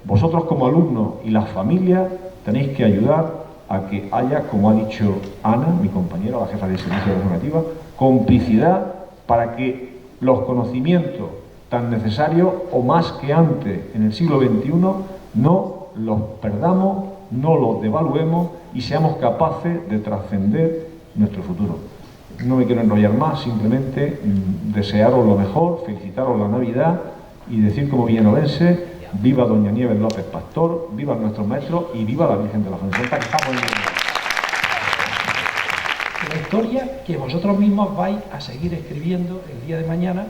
Vosotros como alumnos y las familias tenéis que ayudar a que haya, como ha dicho Ana, mi compañera, la jefa de servicio educativa, complicidad para que los conocimientos tan necesarios o más que antes en el siglo XXI no los perdamos no lo devaluemos y seamos capaces de trascender nuestro futuro. No me quiero enrollar más, simplemente desearos lo mejor, felicitaros la Navidad y decir como villanovense: viva Doña Nieves López Pastor, viva nuestros maestros y viva la Virgen de la Fuensanta, que estamos en el mundo. La historia que vosotros mismos vais a seguir escribiendo el día de mañana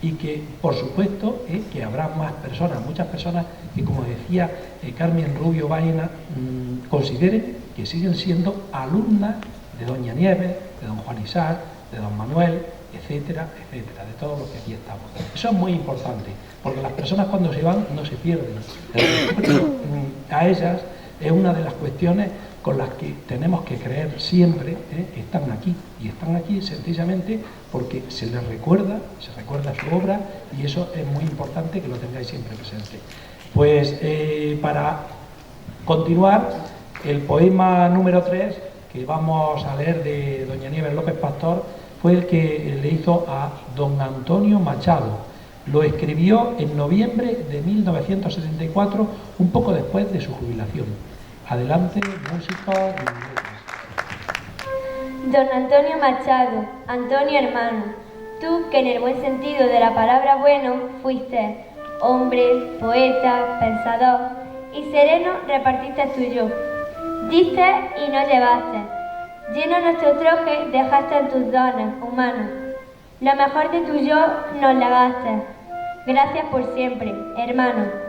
y que, por supuesto, que habrá más personas, muchas personas que, como decía Carmen Rubio Baena, consideren que siguen siendo alumnas de Doña Nieves, de don Juan Isaac, de don Manuel, etcétera, etcétera, de todos los que aquí estamos. Eso es muy importante, porque las personas cuando se van no se pierden. A ellas es una de las cuestiones con las que tenemos que creer siempre, están aquí, y están aquí sencillamente porque se les recuerda su obra, y eso es muy importante que lo tengáis siempre presente. Pues para continuar, el poema número 3 que vamos a leer de doña Nieves López Pastor fue el que le hizo a don Antonio Machado. Lo escribió en noviembre de 1974, un poco después de su jubilación. Adelante, música y letras. Don Antonio Machado, Antonio hermano, tú que en el buen sentido de la palabra bueno fuiste hombre, poeta, pensador y sereno repartiste tu yo. Diste y no llevaste, lleno nuestro troje dejaste en tus dones humanos. Lo mejor de tu yo nos legaste. Gracias por siempre, hermano.